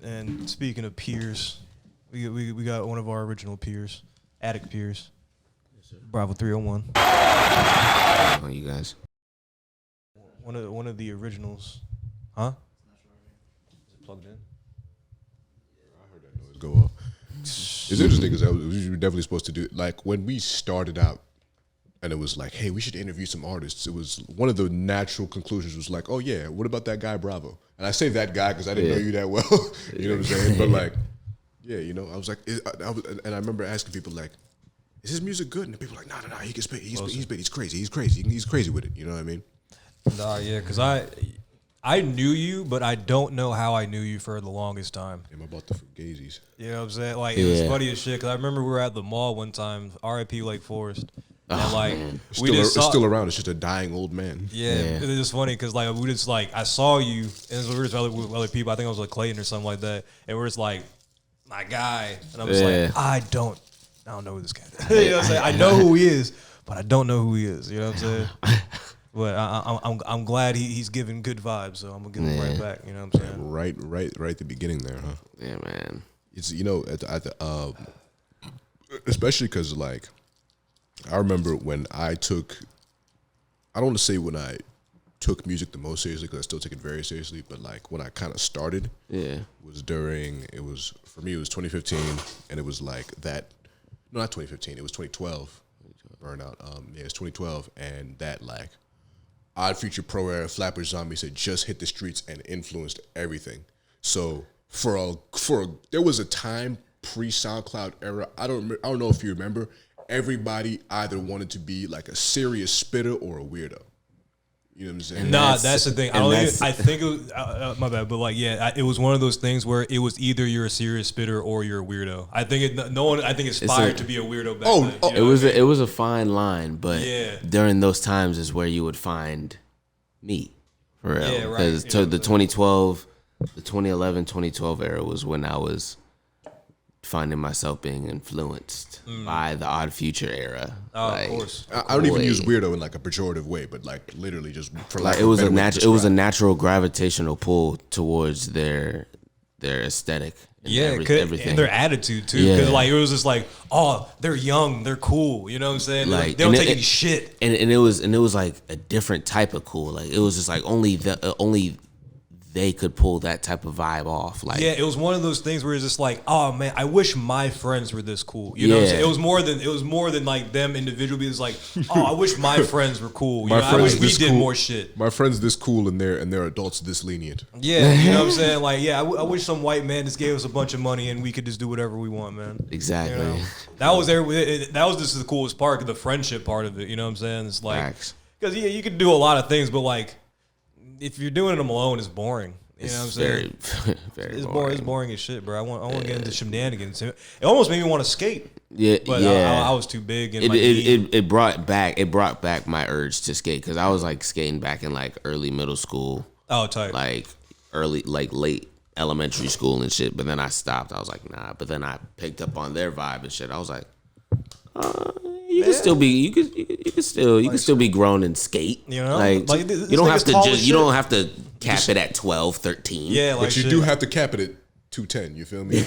And speaking of peers, we got one of our original peers, Attic peers. Yes, Bravo 301. Oh, you guys. One of the originals. Huh? Is it plugged in? I heard that noise go off. It's interesting because we were definitely supposed to do like when we started out, and it was like, hey, we should interview some artists. It was one of the natural conclusions was like, oh yeah, what about that guy Bravo? And I say that guy because I didn't know you that well. You know what I'm saying? But like, yeah, you know, I was like, and I remember asking people like, is his music good? And people were like, no, he can spit. He's crazy. He's crazy with it. You know what I mean? Nah, yeah, because I knew you, but I don't know how I knew you for the longest time. I'm about to fugazies. You know what I'm saying? Like, it was funny as shit, because I remember we were at the mall one time, RIP Lake Forest. And like, it's still around. It's just a dying old man. Yeah. It was just funny because like we just like I saw you and we were just with other people. I think I was like Clayton or something like that, and we're just like my guy, and I'm just like I don't know who this guy is. You know what I'm saying? I know who he is, but I don't know who he is. You know what I'm saying? But I'm glad he's giving good vibes, so I'm gonna give him right back. You know what I'm saying? Right at the beginning there, huh? Yeah, man. It's especially because like. I remember when I don't want to say when I took music the most seriously because I still take it very seriously, but like when I kind of started, was for me it was 2015, and it was like that. No, not 2015. It was 2012. Burnout. Yeah, it's 2012, and that like Odd Future Pro Era Flapper Zombies had just hit the streets and influenced everything. So there was a time pre SoundCloud era. I don't know if you remember. Everybody either wanted to be like a serious spitter or a weirdo. You know what I'm saying? Nah, that's the thing. I think it was, my bad, but like, yeah, it was one of those things where it was either you're a serious spitter or you're a weirdo. I think no one aspired to be a weirdo back then. It was a fine line, but during those times is where you would find me, for real. Yeah, right. Because the 2012, the 2011, 2012 era was when I was finding myself being influenced by the Odd Future era. Oh, like, of course. I don't even use weirdo in like a pejorative way, but like literally just for like it was a natural gravitational pull towards their aesthetic. And everything. And their attitude too. Because like it was just like, oh, they're young, they're cool. You know what I'm saying? Like they don't take any shit. And it was like a different type of cool. Like it was just like only they could pull that type of vibe off. Like, yeah, it was one of those things where it's just like, oh man, I wish my friends were this cool. You know what I'm saying? It was more than like them individually. It was like, oh, I wish my friends were cool. You know, I wish we did more shit. My friends this cool and they're adults this lenient. Yeah, you know what I'm saying? Like, yeah, I wish some white man just gave us a bunch of money and we could just do whatever we want, man. Exactly. You know? That was just the coolest part, the friendship part of it. You know what I'm saying? It's like, because you could do a lot of things, but like, if you're doing them alone, it's boring. You know what I'm saying? Very boring. It's boring as shit, bro. I want to get into shenanigans. It almost made me want to skate. Yeah, but I was too big. And it brought back my urge to skate because I was like skating back in like early middle school. Oh, tight. Like late elementary school and shit. But then I stopped. I was like, nah. But then I picked up on their vibe and shit. I was like, you can still be grown and skate. You know, like you don't have to cap it at 12, 13. Yeah, like but you do have to cap it at 210. You feel me?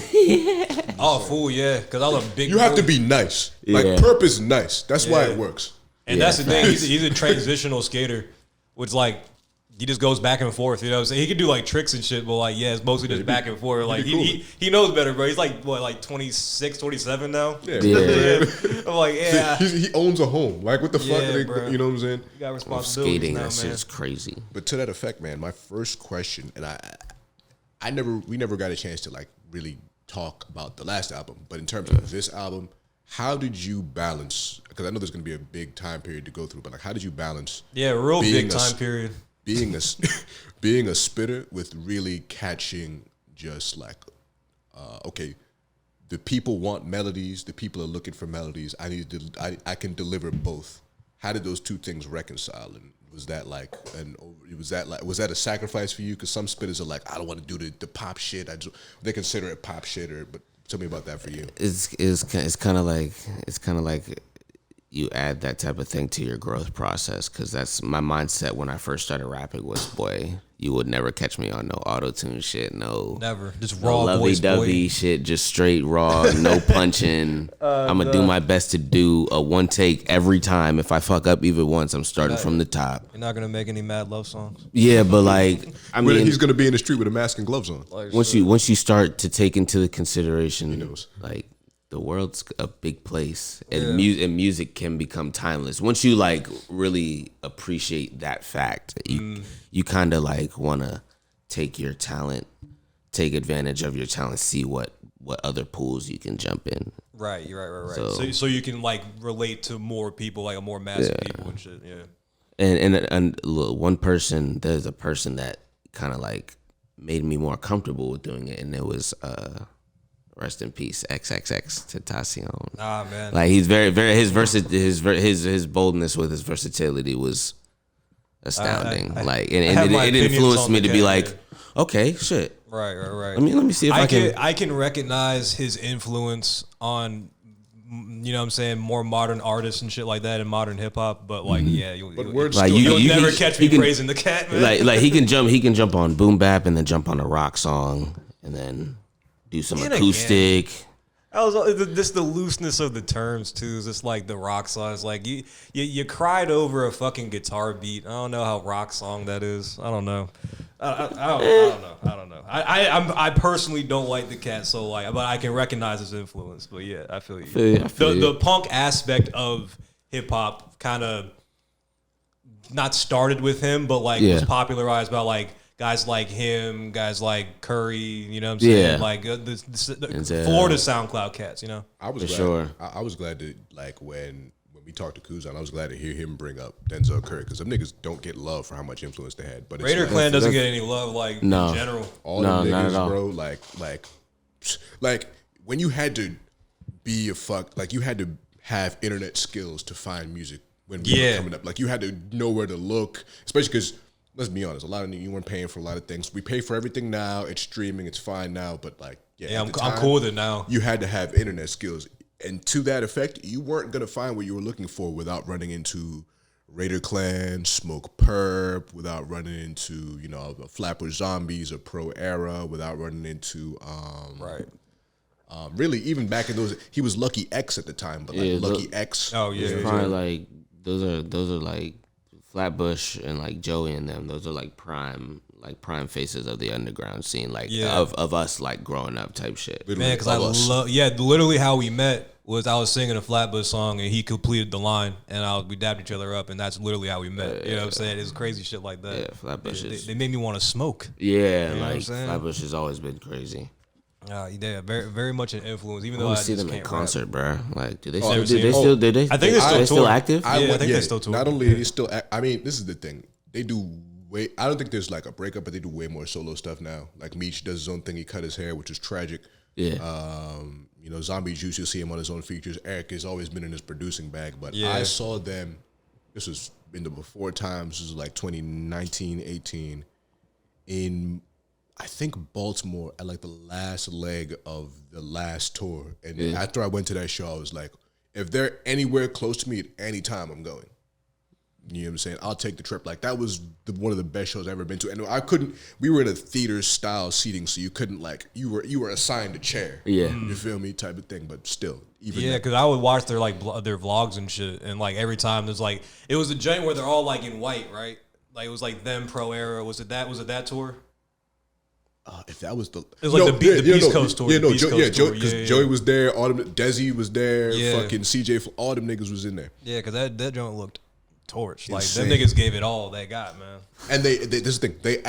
Oh, fool, yeah, because I was a big. You have to be nice. Like purpose nice. That's why it works. And that's the thing. He's a transitional skater, which like. He just goes back and forth, you know what I'm saying? He can do like tricks and shit, but like, yeah, it's mostly just back and forth. Like he knows better, bro. He's like, what, like 26, 27 now? Yeah. I'm like, yeah. He owns a home. Like, what the fuck? You know what I'm saying? You got responsibilities skating, now, that shit's crazy. But to that effect, man, my first question, and we never got a chance to like really talk about the last album, but in terms of this album, how did you balance, because I know there's going to be a big time period to go through, but like, how did you balance? Yeah, real big time period. Being a spitter with really catching just like, okay, the people want melodies, the people are looking for melodies. I can deliver both. How did those two things reconcile? And was that a sacrifice for you? Because some spitters are like, I don't want to do the pop shit. They consider it pop shit, but tell me about that for you. It's kind of like you add that type of thing to your growth process, because that's my mindset when I first started rapping was, boy, you would never catch me on no auto-tune shit, no. Never. Just No raw voice, lovey-dovey boy. shit, just straight raw, no punching. I'm going to do my best to do a one take every time. If I fuck up even once, I'm starting from the top. You're not going to make any mad love songs? Yeah, but like, I mean. He's going to be in the street with a mask and gloves on. Once you start to take into the consideration, like, the world's a big place, and music can become timeless. Once you like really appreciate that fact, you kind of like want to take your talent, take advantage of your talent, see what other pools you can jump in. Right, right. So you can like relate to more people, like a more massive people and shit. Yeah. And look, there's a person that kind of like made me more comfortable with doing it, and it was rest in peace, XXX Tentacion. Ah, man. Like he's very his boldness with his versatility was astounding. It influenced me to be like, okay, shit. Right. Let me see if I can recognize his influence on, you know what I'm saying, more modern artists and shit like that in modern hip hop. But like, you'll never catch me praising the cat, man. Like he can jump on boom bap and then jump on a rock song and then do some acoustic. This the looseness of the terms too. Is just like the rock song. It's like you cried over a fucking guitar beat. I don't know how rock song that is. I don't know. I don't know. I personally don't like the cat, so like, but I can recognize his influence. But yeah, I feel you. The punk aspect of hip hop kind of not started with him, but like was popularized by like guys like him, guys like Curry, you know what I'm saying? Yeah. Like the Florida SoundCloud cats, you know? I was glad to, like, when we talked to Kuzan, I was glad to hear him bring up Denzel Curry, because them niggas don't get love for how much influence they had. But Raider Clan doesn't get any love, like, in general. All them niggas, bro, like, when you had to be you had to have internet skills to find music when we were coming up. Like, you had to know where to look, especially because, let's be honest, a lot of you weren't paying for a lot of things. We pay for everything now. It's streaming. It's fine now. But like, I'm cool with it now. You had to have internet skills, and to that effect, you weren't gonna find what you were looking for without running into Raider Clan, Smoke Perp, without running into Flapper Zombies or Pro Era, without running into really even back in those, he was Lucky X at the time, but like Lucky X. Oh yeah, probably like those are like Flatbush and like Joey and them, those are like prime faces of the underground scene, like of us like growing up type shit. Man, because I love literally how we met was I was singing a Flatbush song and he completed the line and we dabbed each other up, and that's literally how we met. You know what I'm saying? It's crazy shit like that. Yeah, Flatbush they made me want to smoke. Yeah, you know like Flatbush has always been crazy. Yeah, very, very much an influence. Even though I see them in concert, bro. Like, do they still? I think they're still active. I think they're still touring. Not only are they still, I mean, this is the thing. They do way. I don't think there's like a breakup, but they do way more solo stuff now. Like Meech does his own thing. He cut his hair, which is tragic. Yeah. Zombie Juice, you'll see him on his own features. Eric has always been in his producing bag, but I saw them. This was in the before times. This was like 2019, 18 in, I think, Baltimore at like the last leg of the last tour. And after I went to that show, I was like, if they're anywhere close to me at any time, I'm going. You know what I'm saying? I'll take the trip. Like, that was one of the best shows I've ever been to. And we were in a theater style seating, so you couldn't like, you were assigned a chair. Yeah. You feel me? Type of thing. But still. Because I would watch their their vlogs and shit. And like every time there's like, it was a joint where they're all like in white, right? Like it was like them, Pro Era. Was it that tour? If that was it was like the Beast Coast tour. Because Joey was there, Desi was there, fucking CJ, all them niggas was in there. Yeah, because that joint looked torched. Like them niggas gave it all they got, man. And they this is the thing,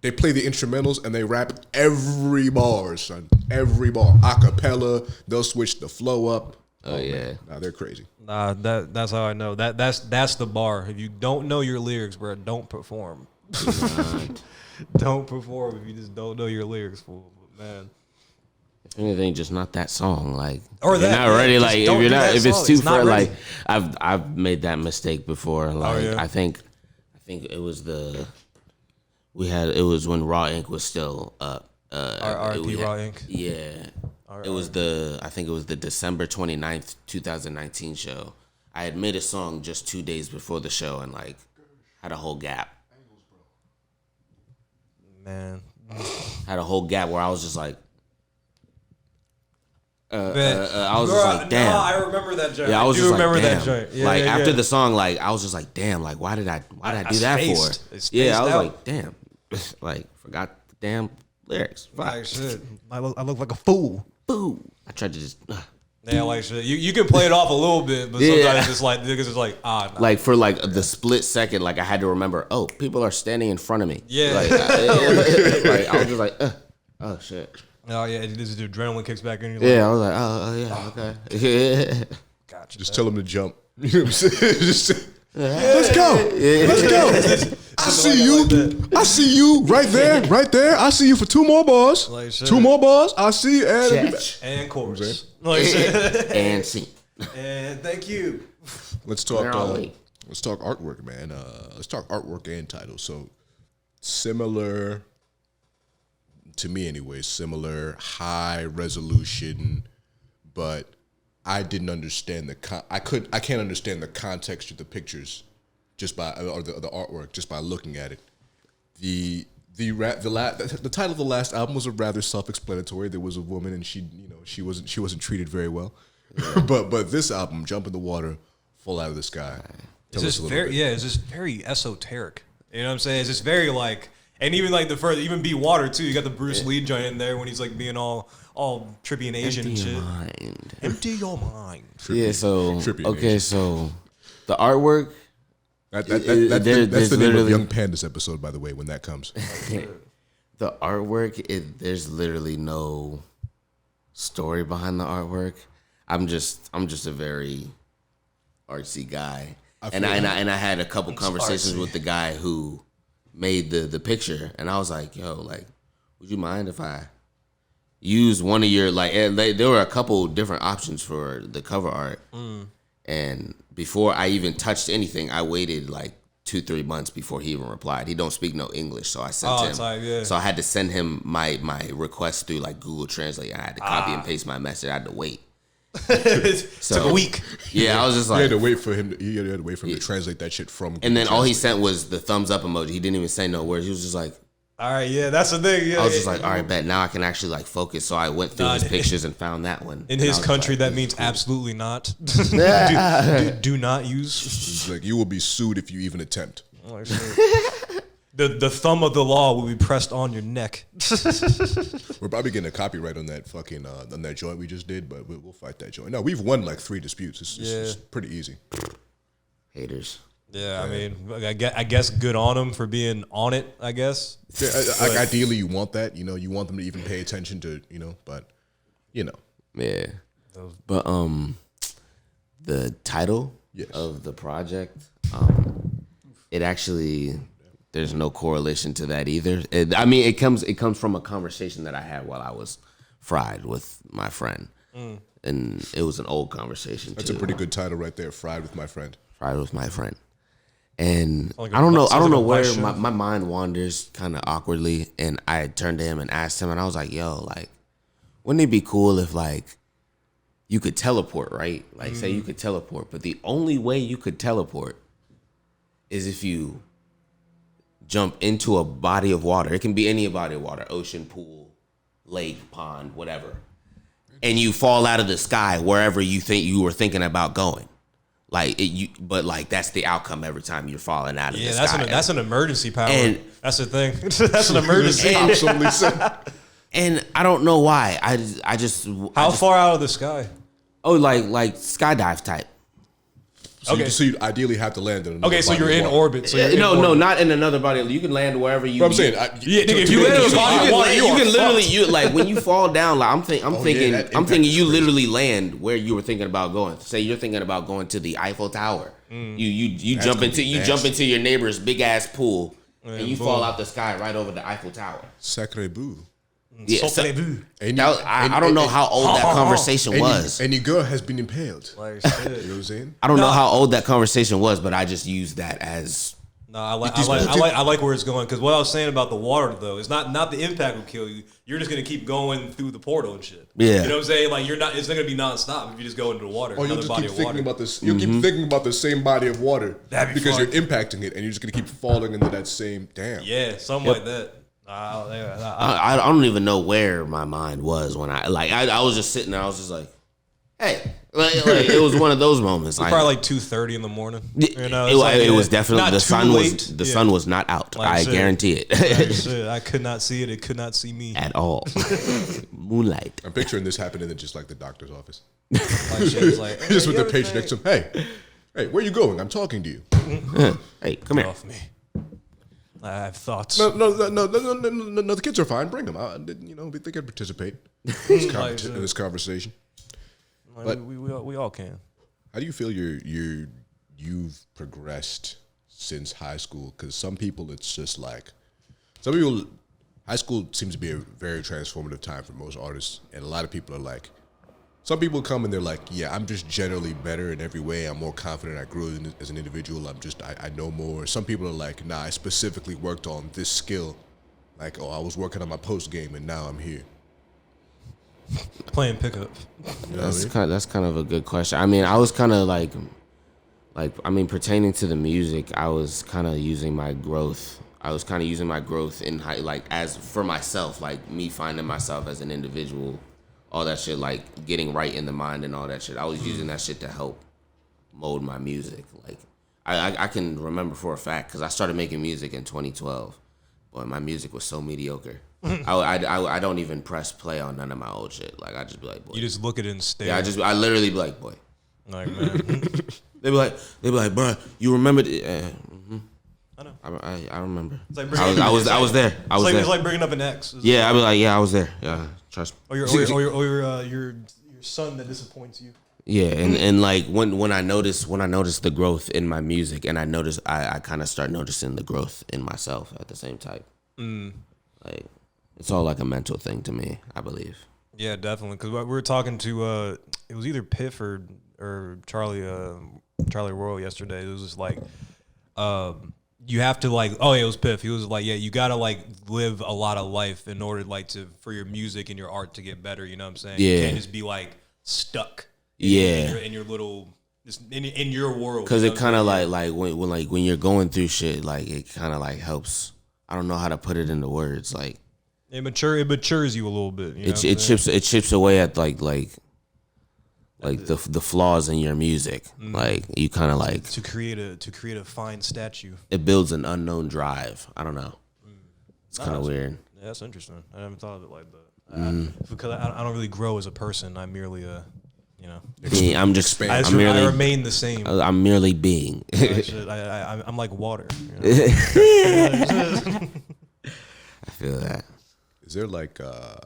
they play the instrumentals and they rap every bar, son, every bar, acapella. They'll switch the flow up. Oh yeah, nah, they're crazy. Nah, that's how I know that's the bar. If you don't know your lyrics, bro, don't perform. Don't perform if you just don't know your lyrics, fool. But man, if anything, just not that song. Like, or you're not ready. Like, if it's too far. Like, I've made that mistake before. Like, I think it was it was when Raw Inc. was still up. R.I.P. Raw Inc. Yeah. It was I think it was the December 29th, 2019 show. I had made a song just 2 days before the show and like had a whole gap. Man. Had a whole gap where I was just like, Man. I was just like, damn. No, I remember that joint. Yeah, I was do just remember like, damn. that joint. Yeah, like yeah, after yeah. the song, like I was just like, damn. Like why did I do that spaced. for? It spaced Yeah, I was out. like, damn. Like forgot the damn lyrics. Fuck. Like shit. I look like a fool. Boo. I tried to just. Yeah, like shit. You can play it off a little bit, but sometimes it's just like niggas is like, nah. Like for like the split second, like I had to remember. Oh, people are standing in front of me. Yeah. Like I was just like, oh shit. Oh yeah, this is the adrenaline kicks back in. You're Yeah, I was like, oh yeah, okay. Gotcha. Just tell them to jump. You know what I'm saying? Just, let's go. Let's go. I see you. I see you right there. Right there. I see you for 2 more bars. Like shit. 2 more bars. I see you. And Check. And chorus. Like shit. And scene. And thank you. let's talk. Where are we? Let's talk artwork, man. Let's talk artwork and titles. So similar to me, anyway. Similar high resolution, but I didn't understand I can't understand the context of the pictures just by or the artwork just by looking at it. The title of the last album was rather self-explanatory. There was a woman and she wasn't treated very well. Yeah. but this album, Jump in the Water, Fall Out of the Sky. It's just very esoteric. You know what I'm saying? It's just very like, and even like even Be Water too. You got the Bruce Lee joint in there when he's like being all trippy and Asian and shit. Mind. Empty your mind. Yeah. So trippy so the artwork. That's the name of literally- Young Pandas episode, by the way, when that comes. The artwork, there's literally no story behind the artwork. I'm just a very artsy guy, and I had a couple conversations with the guy who made the picture, and I was like, yo, like, would you mind if I use one of your there were a couple different options for the cover art, and before I even touched anything, I waited like 2-3 months before he even replied. He don't speak no English, so I sent him. So I had to send him my request through like Google Translate. I had to copy and paste my message. I had to wait. Took a week. Yeah, I was just like, You had to wait for him to translate that shit from Google and then all he Translate. sent was the thumbs up emoji. He didn't even say no words. He was just like, All right, yeah, that's the thing. Yeah, I was just like, all right, bet now I can actually like focus. So I went through his pictures and found that one. In And I his was country, like, that means absolutely not. do not use. It's like, you will be sued if you even attempt. The thumb of the law will be pressed on your neck. We're probably getting a copyright on that fucking on that joint we just did, but we'll fight that joint. No, we've won like 3 disputes. It's pretty easy. haters. Yeah, I mean, I guess good on them for being on it, I guess. Yeah, ideally, you want that. You want them to even pay attention to, but, Yeah. But the title Yes. of the project, it actually there's no correlation to that either. It comes from a conversation that I had while I was fried with my friend, and it was an old conversation. That's a pretty good title right there. Fried with my friend. Fried with my friend, and Like I don't know a where show. my mind wanders kind of awkwardly, and I turned to him and asked him, and I was like, "Yo, like, wouldn't it be cool if like you could teleport, right? Like, say you could teleport, but the only way you could teleport is if you jump into a body of water. It can be any body of water, ocean, pool, lake, pond, whatever. And you fall out of the sky wherever you think you were thinking about going. But that's the outcome every time you're falling out of the sky. Yeah, that's an emergency power. And- That's the thing. That's an emergency. Absolutely. So. And I don't know why. I just How far out of the sky? like skydive type. So you ideally have to land in another Okay, so body you're of in water. orbit. So you're in No, orbit. not in another body. You can land wherever you. But I'm saying, if you land in a body of water, you are can literally fucked. like when you fall down. Like I'm thinking that I'm impact thinking is you crazy. literally land where you were thinking about going. Say you're thinking about going to the Eiffel Tower. You jump gonna be nasty. jump into your neighbor's big ass pool and you boom. fall out the sky right over the Eiffel Tower. Sacre bleu. Yeah, so- Sacre-bleu. And that was- I don't know how old that conversation was. And your girl has been impaled. Like You shit. know what I'm saying? I don't know how old that conversation was, but I just used that as No, I like where it's going because what I was saying about the water though is not the impact will kill you. You're just gonna keep going through the portal and shit. Yeah. You know what I'm saying? Like you're not. It's not gonna be nonstop if you just go into the water. Or you'll Another just body keep of thinking water. about this. You'll keep thinking about the same body of water That'd be because fun. you're impacting it, and you're just gonna keep falling into that same. Damn. Yeah, something like that. I don't even know where my mind was when I was just sitting there. I was just like, hey. Like, it was one of those moments. It was probably like 2:30 in the morning. You know, it was definitely the sun was not out. Like I guarantee it. Like I could not see it. It could not see me at all. Moonlight. I'm picturing this happening in just like the doctor's office. Like, just with the patient next to him. Hey, where you going? I'm talking to you. Hey, come here. Off me. I have thoughts. No. The kids are fine. Bring them. They can participate in this conversation. Like, we all can. How do you feel you've progressed since high school? Because some people, it's just like high school seems to be a very transformative time for most artists, and a lot of people are like, some people come and they're like, yeah, I'm just generally better in every way. I'm more confident. I grew as an individual. I know more. Some people are like, nah, I specifically worked on this skill. Like, I was working on my post game and now I'm here. Playing pickup. You know That's kind of a good question. I mean, I was kind of like pertaining to the music, I was kind of using my growth. I was kind of using my growth in as for myself, like me finding myself as an individual, all that shit, like getting right in the mind and all that shit. I was using that shit to help mold my music. Like I can remember for a fact because I started making music in 2012. Boy, my music was so mediocre. I don't even press play on none of my old shit. Like I just be like, boy. You just look at it and stare. Yeah, I literally be like, boy. Like, man. They be like, bro, you remember? Mm-hmm. I know. I remember. It's like I was there. It's like bringing up an ex. Yeah, I be like, yeah, I was there. Yeah, trust me. Or your son that disappoints you. Yeah, and like when I noticed the growth in my music, and I kind of start noticing the growth in myself at the same time. Like it's all like a mental thing to me, I believe. Yeah, definitely. Because we were talking to it was either Piff or Charlie Royal yesterday. It was just like you have to like, oh yeah, it was Piff. He was like, yeah, you gotta like live a lot of life in order like for your music and your art to get better. You know what I'm saying? Yeah. You can't just be like stuck. In your little in your world. Because it kind of like when you're going through shit, like it kind of like helps. I don't know how to put it into words. Like it matures you a little bit. You know it chips away at like the flaws in your music. Like you kind of like to create a fine statue. It builds an unknown drive. I don't know. It's kind of weird. Yeah, that's interesting. I haven't thought of it like that. Because I don't really grow as a person. I'm merely a I'm just. I remain the same. I'm merely being. I'm like water. You know? I feel that. Is there like I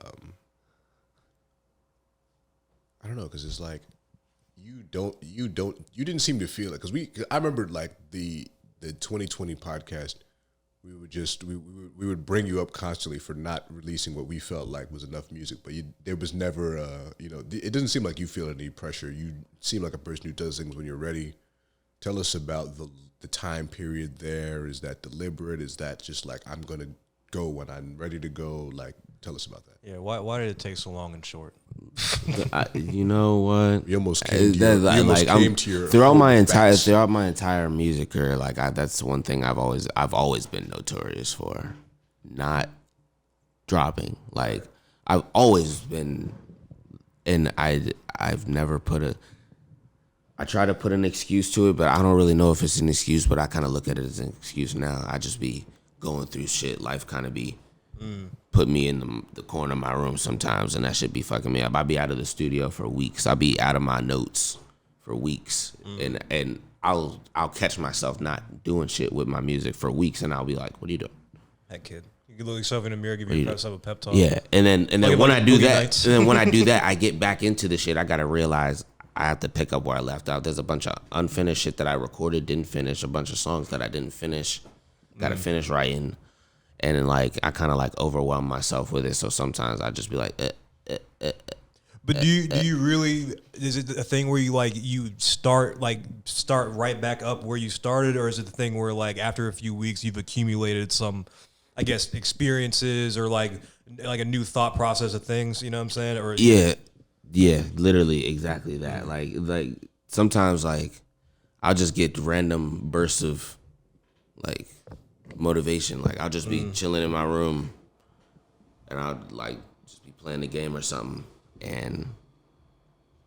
don't know, because it's like you didn't seem to feel it, because I remember like the 2020 podcast. We would bring you up constantly for not releasing what we felt like was enough music, but there was never it doesn't seem like you feel any pressure. You seem like a person who does things when you're ready. Tell us about the time period there. Is that deliberate? Is that just like I'm gonna go when I'm ready to go? Like, tell us about that. Yeah, why did it take so long and short? You know what? You almost came to your throughout my entire music career. Like that's one thing I've always been notorious for, not dropping. Like I've always been, and I've never put I try to put an excuse to it, but I don't really know if it's an excuse. But I kind of look at it as an excuse now. I just be going through shit. Life kind of be. Put me in the corner of my room sometimes, and that shit be fucking me up. I be out of the studio for weeks. I be out of my notes for weeks, and I'll catch myself not doing shit with my music for weeks, and I'll be like, "What are you doing?" That kid. You can look yourself in the mirror, give yourself a pep talk. Yeah, and then when I do that, I get back into the shit. I gotta realize I have to pick up where I left out. There's a bunch of unfinished shit that I recorded, didn't finish. A bunch of songs that I didn't finish. Gotta finish writing. And then, like, I kind of, like, overwhelm myself with it. So sometimes I just be like, But do you really, is it a thing where you start right back up where you started? Or is it the thing where, like, after a few weeks, you've accumulated some, I guess, experiences or, like a new thought process of things, you know what I'm saying? Or Yeah, literally exactly that. Like sometimes, like, I'll just get random bursts of, like, motivation. Like I'll just be chilling in my room and I'll like just be playing the game or something, and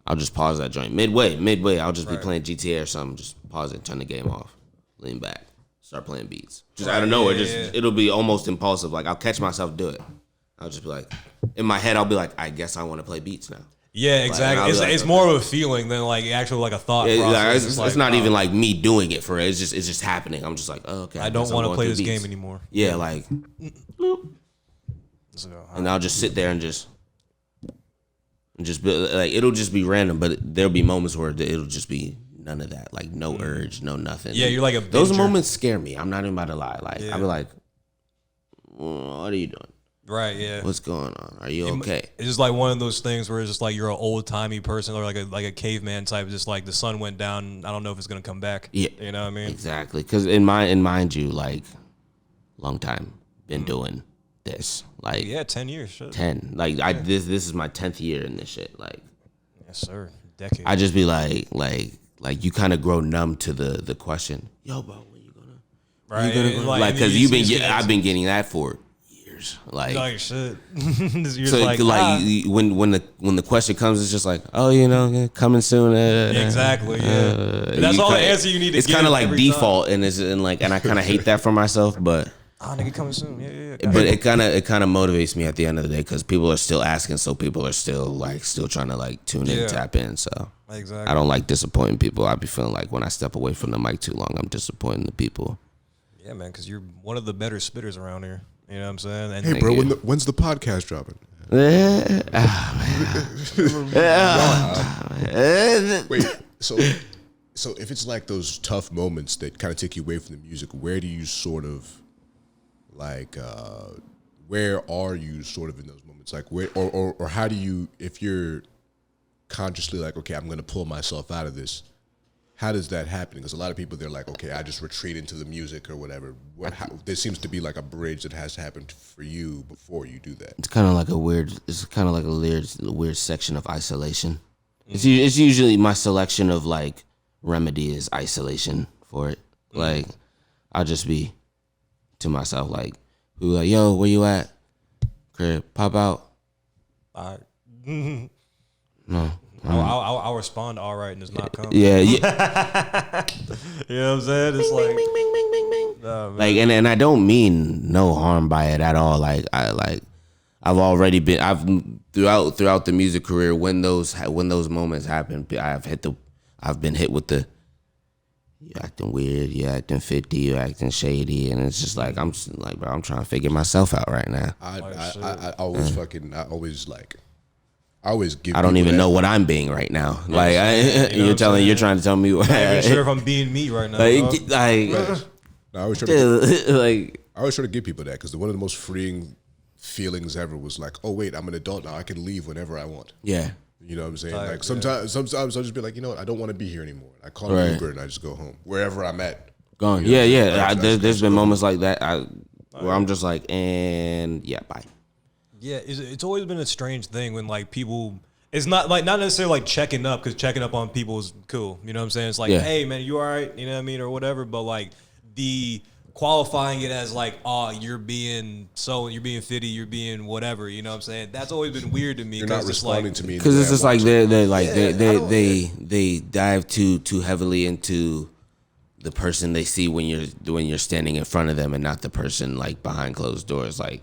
I'll just pause that joint midway. I'll just be playing GTA or something, just pause it, turn the game off, lean back, start playing beats. Just out of nowhere, it'll be almost impulsive. Like I'll catch myself do it. I'll just be like, in my head, I'll be like, I guess I want to play beats now. Yeah, exactly. It's more of a feeling than like actual like a thought process. It's not even like me doing it for it. It's just happening. I'm just like, oh, okay. I don't want to play this game anymore. Yeah, like, and I'll just sit there and just be like, it'll just be random, but there'll be moments where it'll just be none of that, like no urge, no nothing. Yeah, you're like those moments scare me. I'm not even about to lie. Like I'll be like, what are you doing? Right, yeah. What's going on? Are you okay? It's just like one of those things where it's just like you're an old timey person or like a caveman type. Just like the sun went down. I don't know if it's gonna come back. Yeah, you know what I mean? Exactly. Because mind you, like long time been doing this. Like 10 years. Shit. 10. Like this is my 10th year in this shit. Like yes, sir. Decade. I just be like you kind of grow numb to the question. Yo, bro, when you gonna? Right. Like because I've been getting that for. Like shit. So when the question comes, it's just like, oh, coming soon. Exactly. Yeah. That's all the answer you need to. It's kind of like default, and I kind of hate that for myself, but. Nigga coming soon. Yeah. But it kind of motivates me at the end of the day because people are still asking, so people are still trying to tune in, tap in. So exactly. I don't like disappointing people. I be feeling like when I step away from the mic too long, I'm disappointing the people. Yeah, man, because you're one of the better spitters around here. You know what I'm saying? And hey, bro, when's the podcast dropping? Wait, so if it's like those tough moments that kind of take you away from the music, where do you sort of where are you sort of in those moments? Like where or how do you, if you're consciously like, okay, I'm going to pull myself out of this, how does that happen? Because a lot of people, they're like, okay, I just retreat into the music or whatever. There seems to be like a bridge that has to happen for you before you do that. It's kind of like a weird section of isolation. It's usually my selection of like remedy is isolation for it. Like I'll just be to myself like, who like, yo, where you at? Crib, pop out. All right. No. I'll respond all right and it's not coming. Yeah. You know what I'm saying? It's like, no, like, and I don't mean no harm by it at all. Like I've already been throughout the music career when those moments happen, I've been hit with the you acting weird, you acting 50, you acting shady, and it's just like I'm just like, bro, I'm trying to figure myself out right now. I always give. I don't even know what I'm being right now. Like you're trying to tell me. I'm not even sure if I'm being me right now. I always try to give people that because one of the most freeing feelings ever was like, oh wait, I'm an adult now. I can leave whenever I want. Yeah. You know what I'm saying? Like sometimes I'll just be like, you know what? I don't want to be here anymore. I call an Uber and I just go home wherever I'm at. Gone. Yeah. There's been moments like that where I'm just like, and yeah, bye. Yeah, it's always been a strange thing when like people. It's not necessarily like checking up because checking up on people is cool. You know what I'm saying? It's like, hey man, you all right? You know what I mean, or whatever. But like the qualifying it as like, oh, you're being 50, you're being whatever. You know what I'm saying? That's always been weird to me. You're not responding to me because it's just like they dive too heavily into the person they see when you're standing in front of them and not the person like behind closed doors. Like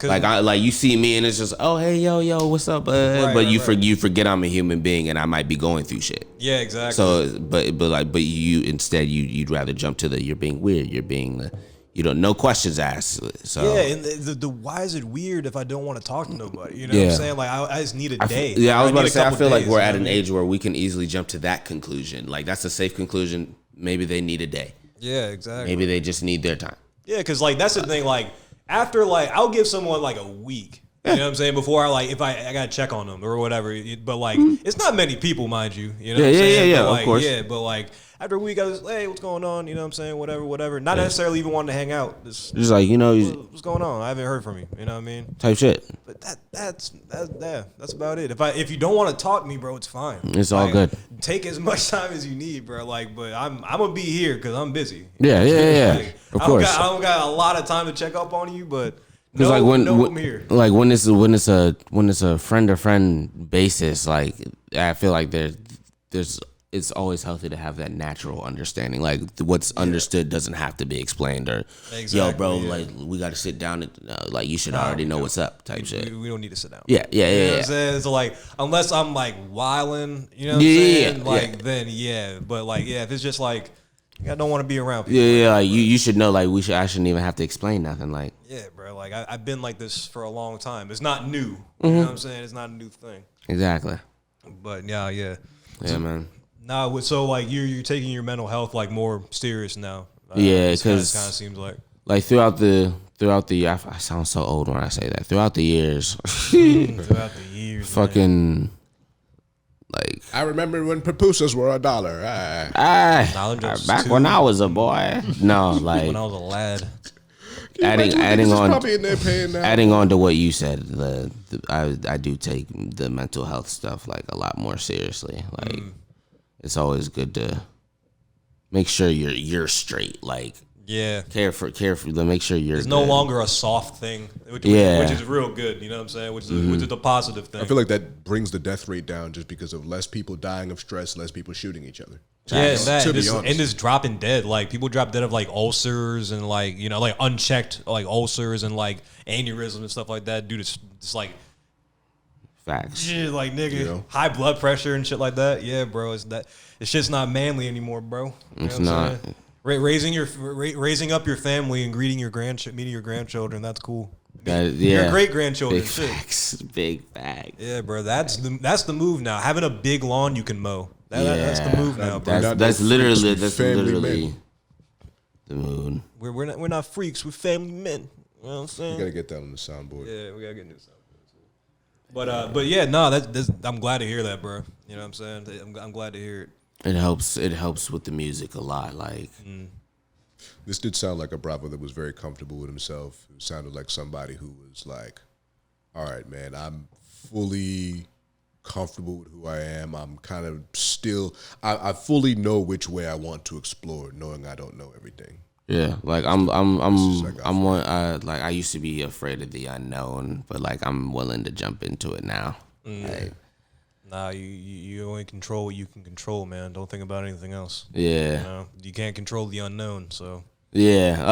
like you see me and it's just, oh hey yo what's up, but you forget I'm a human being and I might be going through shit. Yeah, exactly. So but you instead you'd rather jump to the you're being weird, you're being no questions asked. So yeah, and the why is it weird if I don't want to talk to nobody? You know what I'm saying? Like I just need a day. I was about to say I feel like we're at an age where we can easily jump to that conclusion. Like that's a safe conclusion. Maybe they need a day. Yeah, exactly. Maybe they just need their time. Yeah, because like that's the thing. Like after like I'll give someone like a week. You know what I'm saying? Before if I gotta check on them or whatever. But like it's not many people, mind you. You know what I'm saying? Yeah, like, of course. Yeah, but like after a week I was, hey, what's going on? You know what I'm saying? Whatever. Not necessarily even wanting to hang out. Just like, what's going on? I haven't heard from you. You know what I mean? Type shit. But that's about it. If you don't want to talk to me, bro, it's fine. It's all good. Take as much time as you need, bro. Like, but I'm gonna be here because I'm busy. Yeah. Like, of course. I don't got a lot of time to check up on you, but Because like I'm here. like when it's a friend to friend basis, like I feel like there's it's always healthy to have that natural understanding. Like what's understood doesn't have to be explained. Or yo, bro, like we got to sit down and like you should already know what's up type shit. We don't need to sit down. Yeah. You know what I'm saying? So like unless I'm like wilding, you know what I'm saying? Like then but like if it's just like I don't want to be around people. Like, you should know like I shouldn't even have to explain nothing. Like bro. Like I've been like this for a long time. It's not new. You know what I'm saying? It's not a new thing. Exactly. But yeah, man. Nah, so like you're taking your mental health like more serious now. Because kind of seems like throughout the I sound so old when I say that. Throughout the years, fucking. Like I remember when pupusas were $1. Back when I was a boy. No, like when I was a lad. Adding on to what you said, I do take the mental health stuff like a lot more seriously. Like it's always good to make sure you're straight. Like care for make sure you're. It's no longer a soft thing, which is real good. You know what I'm saying? Which is the positive thing. I feel like that brings the death rate down just because of less people dying of stress, less people shooting each other. Yeah, and this dropping dead. Like people drop dead of like ulcers and like like unchecked like ulcers and like aneurysms and stuff like that. Dude, it's like facts. Shit, like nigga, high blood pressure and shit like that. Yeah, bro, it's just not manly anymore, bro. It's not. Raising up your family and meeting your grandchildren. That's cool. Your great grandchildren. Big facts. Big facts. Yeah, bro. That's the move now. Having a big lawn you can mow. That's the move now, bro. That's literally the mood. We're not freaks. We're family men. You know what I'm saying? We gotta get that on the soundboard. Yeah, we gotta get a new soundboard too. But yeah, no, that's I'm glad to hear that, bro. You know what I'm saying? I'm glad to hear it. It helps with the music a lot. Like this did sound like a Bravo that was very comfortable with himself. It sounded like somebody who was like, all right, man, I'm fully comfortable with who I am. I'm kind of still I fully know which way I want to explore, knowing I don't know everything. Yeah, like I'm one. I used to be afraid of the unknown, but like I'm willing to jump into it now. Like, nah, you only control what you can control, man. Don't think about anything else. Yeah, you can't control the unknown, so. Yeah,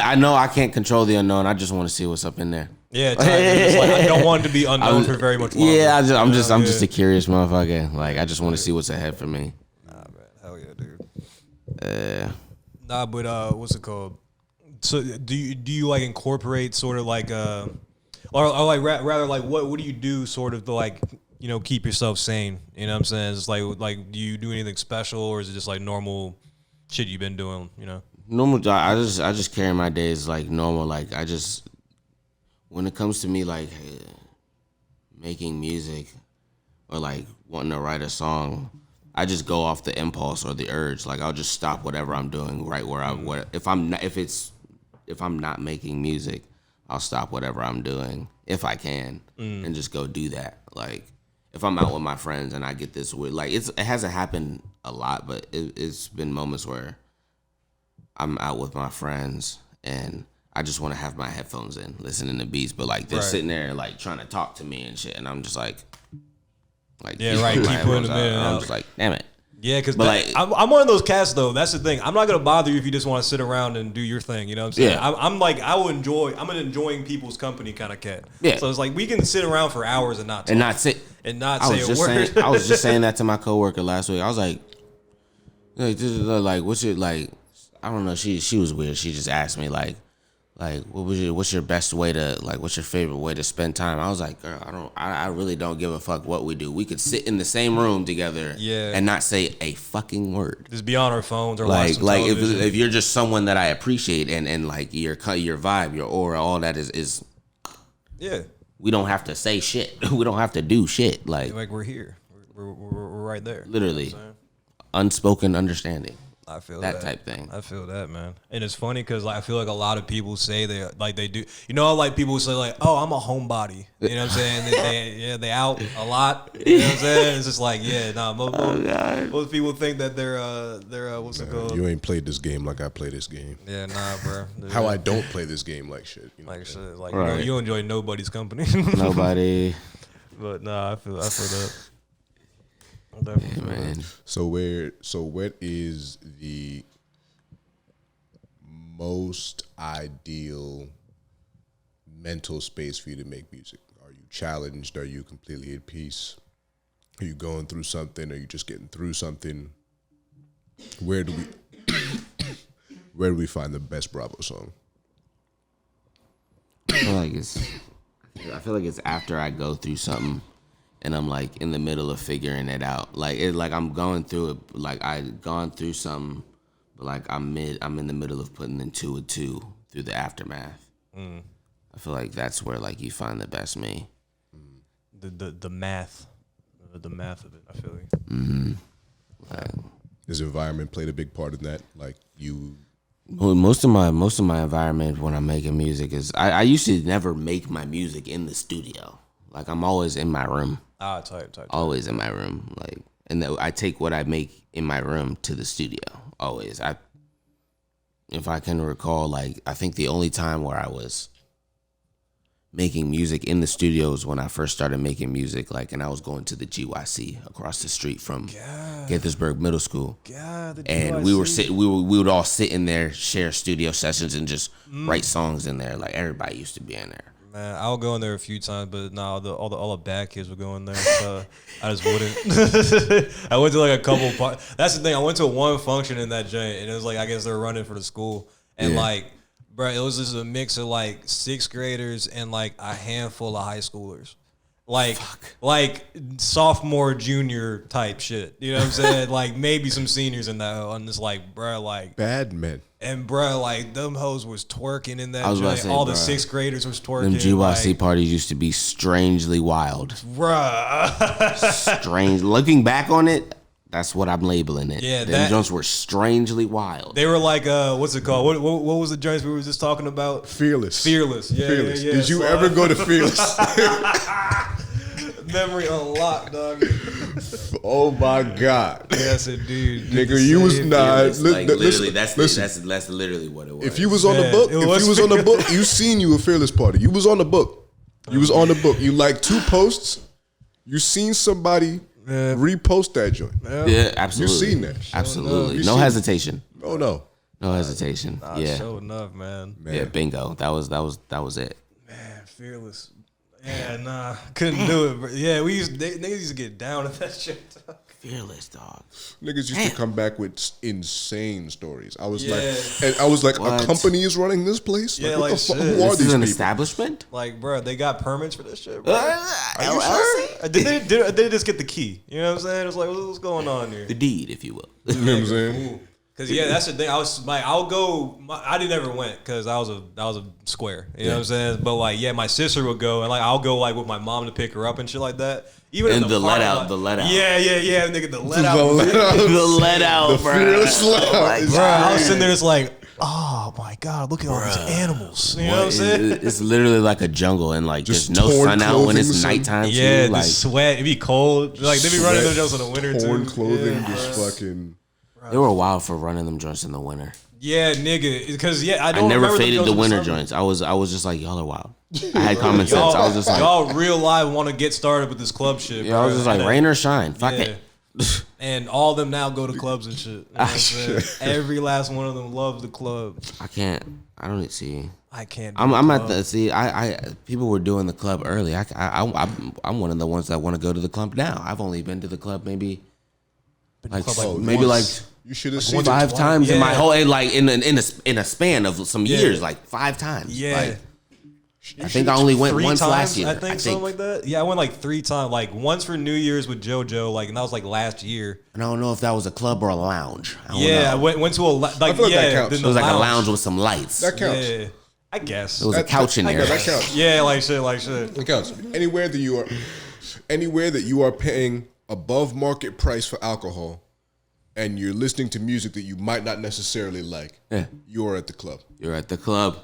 I know I can't control the unknown. I just want to see what's up in there. Yeah, I don't want it to be unknown for very much longer. Yeah, I'm just a curious motherfucker. Like I just want to see what's ahead for me. Nah, man, hell yeah, dude. Nah, but what's it called? So do you like incorporate sort of like or like rather like what do you do sort of to like keep yourself sane? You know what I'm saying? It's like do you do anything special or is it just like normal shit you've been doing? Normal. I just carry my days like normal. Like when it comes to me like making music or like wanting to write a song, I just go off the impulse or the urge. Like I'll just stop whatever I'm doing right where if I'm not making music, I'll stop whatever I'm doing if I can and just go do that. Like if I'm out with my friends and I get this weird, like it hasn't happened a lot, but it's been moments where I'm out with my friends and I just want to have my headphones in, listening to beats, but like they're sitting there like trying to talk to me and shit, and I'm just like yeah, right. Keep putting them in. I'm just like, damn it. Yeah, because I'm one of those cats though. That's the thing. I'm not gonna bother you if you just want to sit around and do your thing. You know what I'm saying? Yeah. I'm like I'm an enjoying people's company kind of cat. Yeah. So it's like we can sit around for hours and not talk. And not sit and not say a word. I was just saying that to my coworker last week. I was like what's your like? I don't know. She was weird. She just asked me like what's your best way to what's your favorite way to spend time? I was like, girl, I really don't give a fuck what we do. We could sit in the same room together and not say a fucking word. Just be on our phones or watch some television. If you're just someone that I appreciate and like your vibe, your aura, all that is we don't have to say shit. We don't have to do shit. Like we're here. We're right there. Literally. Unspoken understanding. I feel that type thing. I feel that, man. And it's funny because like, I feel like a lot of people say they do. You know, like people say like, "Oh, I'm a homebody." You know what I'm saying? They out a lot. You know what I'm saying? It's just like, most people think that they're what's it called? You ain't played this game like I play this game. Yeah, nah, bro. How I don't play this game like shit. You know like shit. Like right. you enjoy nobody's company. Nobody. But nah, I feel that. Yeah, man. So what is the most ideal mental space for you to make music? Are you challenged? Are you completely at peace? Are you going through something? Are you just getting through something? Where do we find the best Bravo song? I feel like it's after I go through something and I'm like in the middle of figuring it out. Like I'm going through it, like I've gone through something, but like I'm in the middle of putting in 2 and 2 through the aftermath. I feel like that's where like you find the best me. The math of it. I feel like. Mm-hmm. Like, Does environment played a big part in that? Like you. Most of my environment when I'm making music is I used to never make my music in the studio. Like I'm always in my room. Type. Always in my room. Like, and I take what I make in my room to the studio. Always. If I can recall, like I think the only time where I was making music in the studio was when I first started making music. Like, and I was going to the GYC across the street from Gaithersburg Middle School. And we would all sit in there, share studio sessions, and just write songs in there. Like everybody used to be in there. Man, I'll go in there a few times, but nah, all the bad kids would go in there. So I just wouldn't. I went to like a couple. That's the thing. I went to one function in that joint, and it was like I guess they were running for the school, and like, bro, it was just a mix of like 6th graders and like a handful of high schoolers. Like sophomore, junior type shit. You know what I'm saying? Like maybe some seniors in that. And it's like, bro, like Bad men. And bro, like them hoes was twerking in that I was about joint. to say, All the bruh, 6th graders was twerking. Them GYC like, parties used to be strangely wild. Bruh. Strange. Looking back on it, that's what I'm labeling it. Yeah, them joints were strangely wild. They were like, what's it called? What was the joints we were just talking about? Fearless. Yeah, Fearless. Yeah, Did you ever go to Fearless? Memory unlocked, dog. Oh my God. Yes, indeed. Nigga, you was not. Like, literally, listen. that's literally what it was. If you was on the book, you seen you a Fearless party. You was on the book. You like 2 posts. You seen somebody repost that joint. Yeah, absolutely. You seen that. Absolutely. No hesitation. Oh no. No hesitation. Yeah. Sure enough, man. Yeah, bingo. That was it. Man, Fearless. Yeah, nah, couldn't do it. But yeah, niggas used to get down at that shit. Fearless, dog. Niggas used to come back with insane stories. I was like, What? a company is running this place? Yeah, what like the fuck? shit. Who are This these is an people? establishment? Like, bro, they got permits for this shit, bro. Are you sure? Did they just get the key? You know what I'm saying? It's like, what's going on here? The deed, if you will. You know what I'm saying? Cause that's the thing. I was like, I'll go. I didn't ever went because I was a square. You know what I'm saying? But like, my sister would go, and like I'll go like with my mom to pick her up and shit like that. Even And in the let parking out, lot. the let out. Yeah, nigga, the let out. The let out, bro. Fearless let out. my Bro, Bro, God. I was sitting there, it's like, oh my God, look at all these animals. You know what I'm saying? It's literally like a jungle, and like Just there's no torn sun out when clothing it's or something? nighttime. Yeah, too. the Like sweat. It'd be cold. Like they be running Sweat, those jokes in the winter torn too. clothing, Yeah, just bro. fucking. they were wild for running them joints in the winter. Yeah, nigga. Because I I don't never remember faded them the jokes in winter summer. joints. I was just like, y'all are wild. I had common sense. I was just like, y'all real live want to get started with this club shit. yeah, I was bro. just like, And, rain or shine, fuck yeah. it. And all of them now go to clubs and shit. You know what I'm saying? Every last one of them loves the club. I don't see. I can't. Do I'm the at club. the see. I people were doing the club early. I'm one of the ones that want to go to the club now. I've only been to the club maybe like club, like, maybe like You should have seen 5 it. times in my Yeah. whole like in a span of some years, like 5 times. Yeah. Like, I think I only went 3 once times, last year. I think something like that. Yeah, I went like 3 times. Like once for New Year's with JoJo, like, and that was like last year. And I don't know if that was a club or a lounge. I don't Yeah, I know. went to a like feel like that counts. then It the was like a lounge with some lights. That counts. Yeah, I guess. There was a couch in there. That counts. Yeah, like shit. It counts. Anywhere that you are paying above market price for alcohol, and you're listening to music that you might not necessarily like, you're at the club. You're at the club.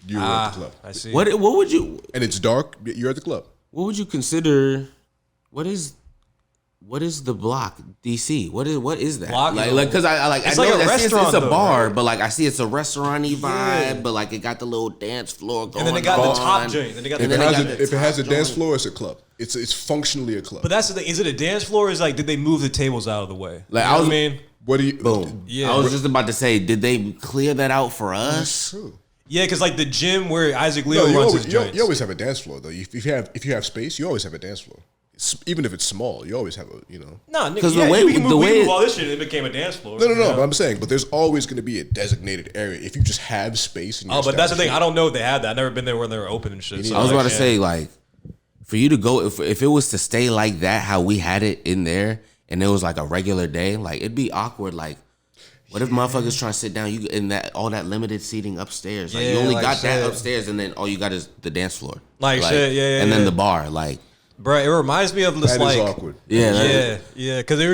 You're at the club. I see. What would you? And it's dark. You're at the club. What would you consider? What is the block? DC. What is that? Block? Like because I know like a restaurant, it's a though, bar, right? but like I see it's a restaurant-y vibe, but like it got the little dance floor going on. And then they got the top joint. Then they got If it has a dance floor, it's a club. It's functionally a club. But that's the thing. Is it a dance floor? Or is like did they move the tables out of the way? Like you know what I mean, what do you? boom. Yeah. I was just about to say, did they clear that out for us? True. yeah, because like the gym where Isaac Leo runs his joints. You always have a dance floor though. If you have space, you always have a dance floor. Even if it's small, you always have a No, because yeah, we can move all this shit. It became a dance floor. No. But I'm saying, but there's always going to be a designated area if you just have space. And but that's the thing. I don't know if they have that. I've never been there when they were open and shit. So I was about to say, like, for you to go, if it was to stay like that, how we had it in there, and it was like a regular day, like it'd be awkward. Like, what if motherfuckers trying to sit down? You in that all that limited seating upstairs. Like you only got that upstairs, and then all you got is the dance floor. Like shit, yeah. And then the bar, like. Bro, it reminds me of this That like is awkward. Yeah. Because it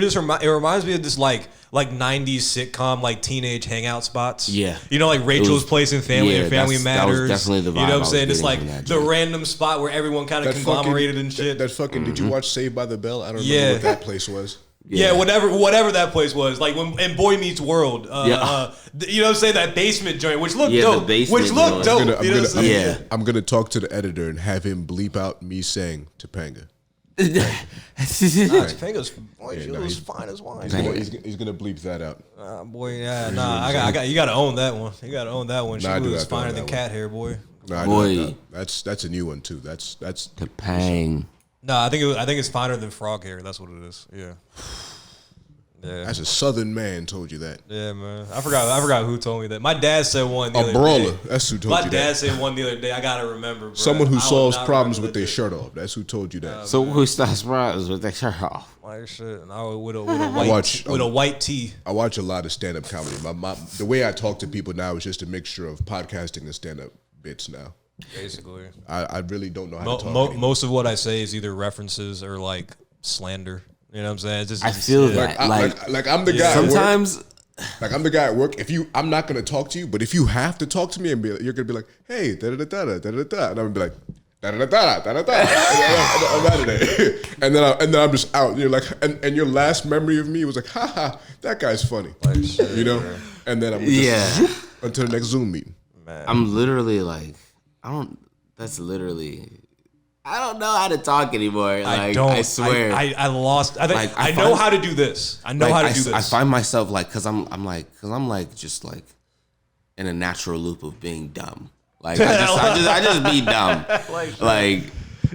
reminds me of this like 90s sitcom like teenage hangout spots. Yeah. You know, like Rachel's Place and Family and Family Matters. That was definitely the vibe. You know what I'm saying? It's like the the random spot where everyone kind of conglomerated and shit. That fucking. Did you watch Saved by the Bell? I don't know what that place was. Yeah, whatever that place was, like when in Boy Meets World, you know what I'm saying, that basement joint, which looked dope, I'm gonna talk to the editor and have him bleep out me saying Topanga. Topanga's fine as wine. He's gonna bleep that out. You gotta own that one. You gotta own that one. She was finer than cat hair, boy. No, that's a new one too. That's Topang. No, I think it's finer than frog hair. That's what it is. Yeah. Yeah. As a Southern man told you that. Yeah, man. I forgot who told me that. My dad said one the other brawler. day. That's who told you that. My dad said one the other day. I gotta remember, bro. Someone who solves problems with their shirt off. That's who told you that. So who solves problems with their shirt off? Like shit. And I with a white tee. I watch a lot of stand up comedy. The way I talk to people now is just a mixture of podcasting and stand up bits now. Basically. I really don't know how to talk. Most of what I say is either references or like slander. You know what I'm saying? I feel that. Like I'm the guy. Sometimes. Like I'm the guy at work. I'm not gonna talk to you, but if you have to talk to me and you're gonna be like, hey, da da da da da da da, and I'm gonna be like, da da da da da da, I'm out of there, and then I'm just out. And you're like, and your last memory of me was like, haha, that guy's funny, you know, and then I'm just zoop, until the next Zoom meeting. Man. I'm literally like, I don't know how to talk anymore. Like, I swear. I lost. I know how to do this. I know how to do this. I find myself like, cause I'm just like in a natural loop of being dumb. Like I just be dumb. Like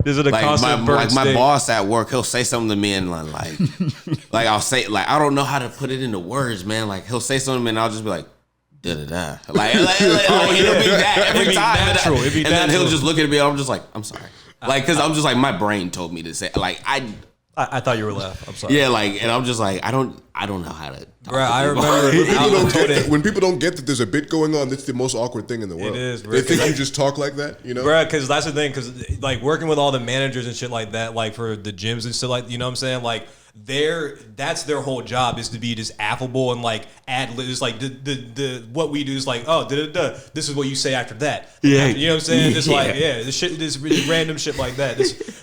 this is a constant burn my boss at work, he'll say something to me and like I'll say like I don't know how to put it into words, man. Like he'll say something and I'll just be like. Da da da. Like he'll be that every time. And then he'll just look at me and I'm just like, I'm sorry. Like, cause I'm just like, my brain told me to say, like, I thought you were laughing. I'm sorry. Yeah, like, and I'm just like, I don't know how to. Bro, I remember when people don't get that there's a bit going on. That's the most awkward thing in the world. It is. Bro. They think you just talk like that, you know? Bro, because that's the thing. Because like working with all the managers and shit like that, like for the gyms and stuff, like you know what I'm saying, like. That's their whole job is to be just affable and like just like the what we do is like this is what you say after that, you know what I'm saying, just like this random shit like that,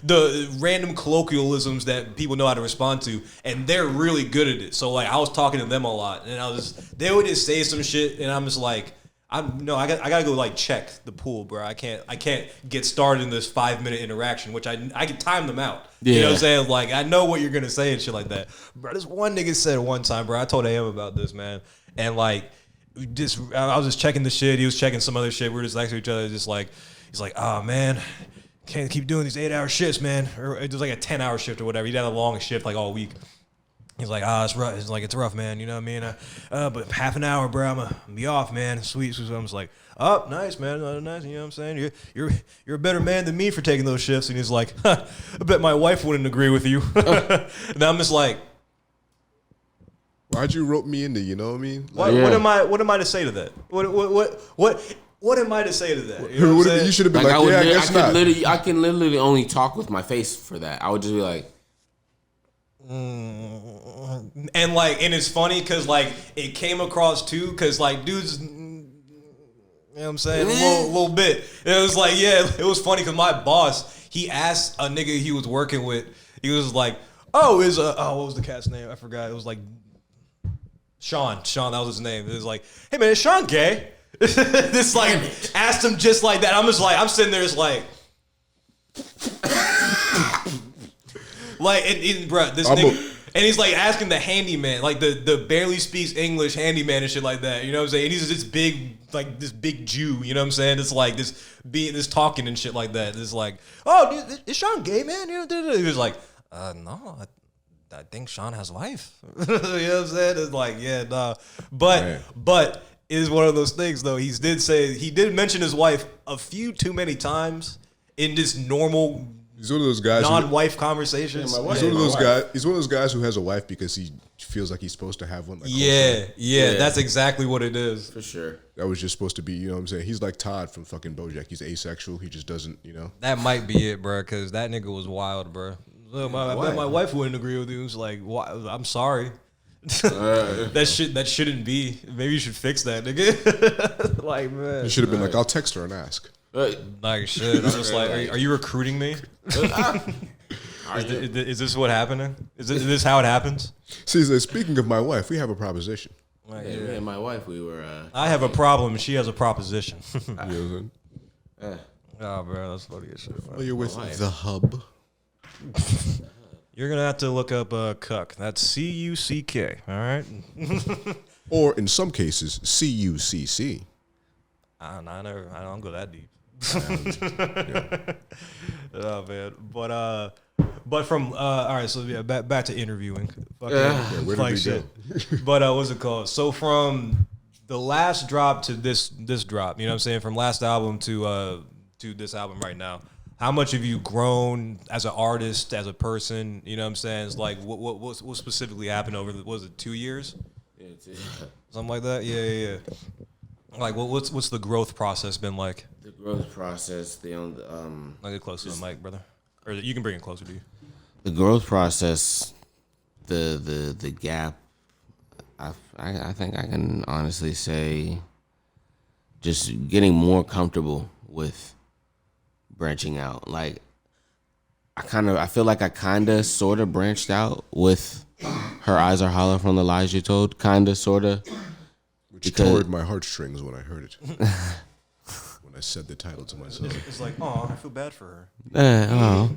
the random colloquialisms that people know how to respond to, and they're really good at it. So like I was talking to them a lot, and they would just say some shit, and I'm just like. I gotta go like check the pool, bro. I can't get started in this 5-minute interaction, which I can time them out. Yeah. You know what I'm saying? Like I know what you're gonna say and shit like that. Bro, this one nigga said one time, bro. I told AM about this, man, and like I was just checking the shit. He was checking some other shit. We were just next to each other, just like he's like, oh man, can't keep doing these 8-hour shifts, man. Or it was like a 10-hour shift or whatever. He had a long shift like all week. He's like, it's rough. It's like, it's rough, man. You know what I mean? But half an hour, bro, I'm gonna be off, man. Sweet. So I'm just like, nice, man. Nice. You know what I'm saying? You're a better man than me for taking those shifts. And he's like, I bet my wife wouldn't agree with you. And I'm just like, why'd you rope me into? You know what I mean? Like, what am I to say to that? What am I to say to that? You know what I'm saying? You should have been like, I guess not. I can literally only talk with my face for that. I would just be like. And like, and it's funny because like it came across too, because like dudes, you know what I'm saying, a little bit. It was like, yeah, it was funny because my boss, he asked a nigga he was working with, he was like, oh, what was the cat's name? I forgot. It was like Sean, that was his name. It was like, hey man, is Sean gay? This like asked him just like that. I'm just like, I'm sitting there, it's like. Like, and bro, this nigga, and he's like asking the handyman, like the barely speaks English handyman and shit like that. You know what I'm saying? And he's this big, like this big Jew. You know what I'm saying? It's like this talking and shit like that. It's like, oh, is Sean gay, man? You know, he was like, no, I think Sean has a wife. You know what I'm saying? It's like, yeah, nah. But it is one of those things though. He did mention his wife a few too many times in this normal. He's one of those guys. Non-wife conversations. He's one of those guys. He's one of those guys who has a wife because he feels like he's supposed to have one. Like yeah, that's exactly what it is for sure. That was just supposed to be, you know what I'm saying? He's like Todd from fucking BoJack. He's asexual. He just doesn't, you know. That might be it, bro. Because that nigga was wild, bro. My wife wouldn't agree with you. It was like, I'm sorry. That shouldn't be. Maybe you should fix that, nigga. Like, man, you should have been like, I'll text her and ask. Like shit. I'm just like, are you recruiting me? Is this what happening? Is this how it happens? See, speaking of my wife, we have a proposition. Like, yeah, me and my wife, we were. I have a problem, and she has a proposition. You know what I'm saying? Oh, bro, that's funny as shit. Well, you're with the hub. You're gonna have to look up cuck. That's CUCK. All right. Or in some cases, CUCC. I don't go that deep. Yeah. Oh man, but from all right, so yeah, back to interviewing. Where did we go? But what's it called? So from the last drop to this drop, you know what I'm saying? From last album to this album right now, how much have you grown as an artist, as a person? You know what I'm saying? It's like what specifically happened over was it 2 years? Yeah, Something like that. Yeah. Like what's the growth process been like? The growth process, Like get closer to the mic, brother, or you can bring it closer to you. The growth process, the gap. I think I can honestly say, just getting more comfortable with branching out. Like I feel like I kind of sort of branched out with Her Eyes Are Hollow from the Lies You Told, kind of sort of. Which tore my heartstrings when I heard it. When I said the title to myself. It's like, oh, I feel bad for her.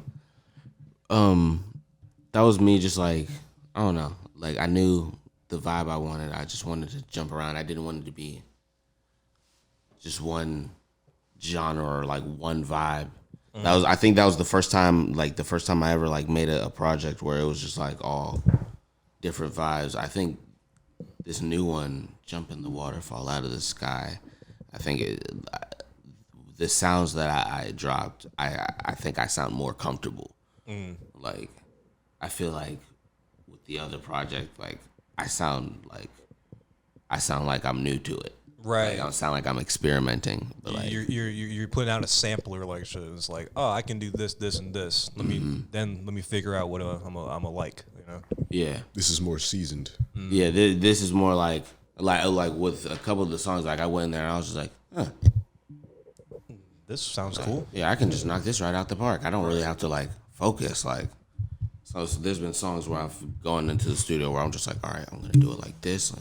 That was me just like, I don't know. Like I knew the vibe I wanted. I just wanted to jump around. I didn't want it to be just one genre or like one vibe. I think that was the first time I ever like made a project where it was just like all different vibes. I think this new one, Jump in the Waterfall Out of the Sky, I think the sounds that I dropped, I think I sound more comfortable. Like, I feel like with the other project, like I sound like I'm new to it. Right. Like, I don't sound like I'm experimenting. But like you're putting out a sampler like shit. It's like, oh, I can do this, and this. Let me figure out what I'm a like. You know. Yeah. This is more seasoned. Yeah. This is more like with a couple of the songs. Like I went in there and I was just like, this sounds cool. Yeah, I can just knock this right out the park. I don't really have to like focus. Like, so there's been songs where I've gone into the studio where I'm just like, all right, I'm gonna do it like this,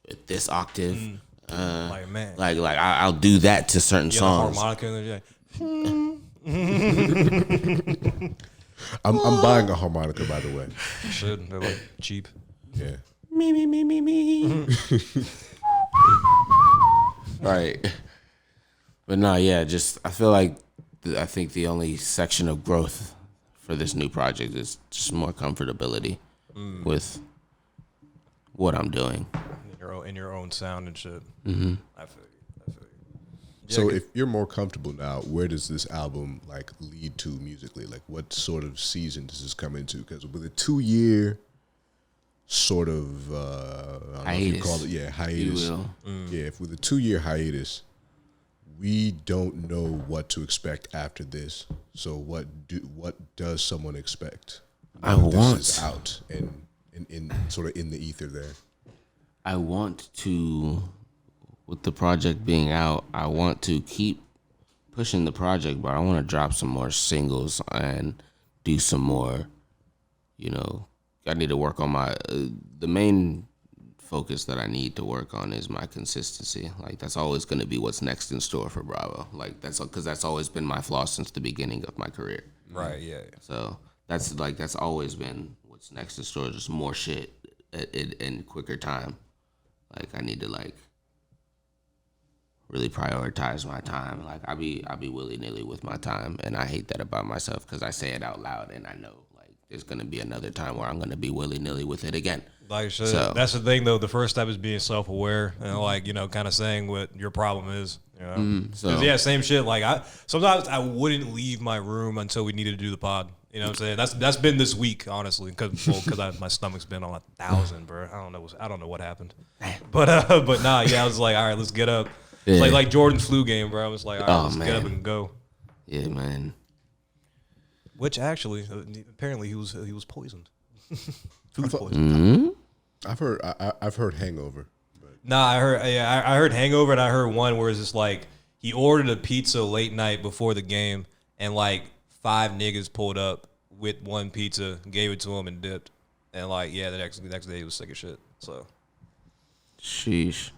with this octave. Like man, like I'll do that to certain songs. Harmonica in there, I'm buying a harmonica, by the way. you should. They're like cheap. Yeah. Me. Right. But no, yeah, just I feel like I think the only section of growth for this new project is just more comfortability with what I'm doing. In your own sound and shit. Mm-hmm. I feel you. Yeah, So if you're more comfortable now, where does this album like lead to musically? Like what sort of season does this come into? Because with a 2-year sort of I don't know if you call it hiatus. You will. Yeah, if with a 2-year hiatus, we don't know what to expect after this. So what does someone expect? I want this is out and in sort of in the ether there? I want to, with the project being out, I want to keep pushing the project, but I want to drop some more singles and do some more, I need to work on my, the main focus that I need to work on is my consistency. Like, that's always going to be what's next in store for Bravo. Like, because that's always been my flaw since the beginning of my career. Right, yeah. So that's always been what's next in store, just more shit in quicker time. Like, I need to really prioritize my time. Like, I be willy-nilly with my time, and I hate that about myself because I say it out loud and I know there's gonna be another time where I'm gonna be willy-nilly with it again. Like, so that's the thing though. The first step is being self-aware and kind of saying what your problem is. Same shit. Like, sometimes I wouldn't leave my room until we needed to do the pod. You know what I'm saying? That's been this week, honestly, because my stomach's been on 1,000, bro. I don't know what happened, but nah, yeah, I was like, all right, let's get up. Yeah. Like Jordan's flu game, bro. I was like, all right, let's get up and go. Yeah, man. Which actually, apparently, he was poisoned. Food poison. Mm-hmm. I've heard hangover. But. Nah, I heard hangover, and I heard one where it's just like he ordered a pizza late night before the game, and 5 niggas pulled up with one pizza, gave it to him, and dipped. And the next day he was sick as shit. So, sheesh.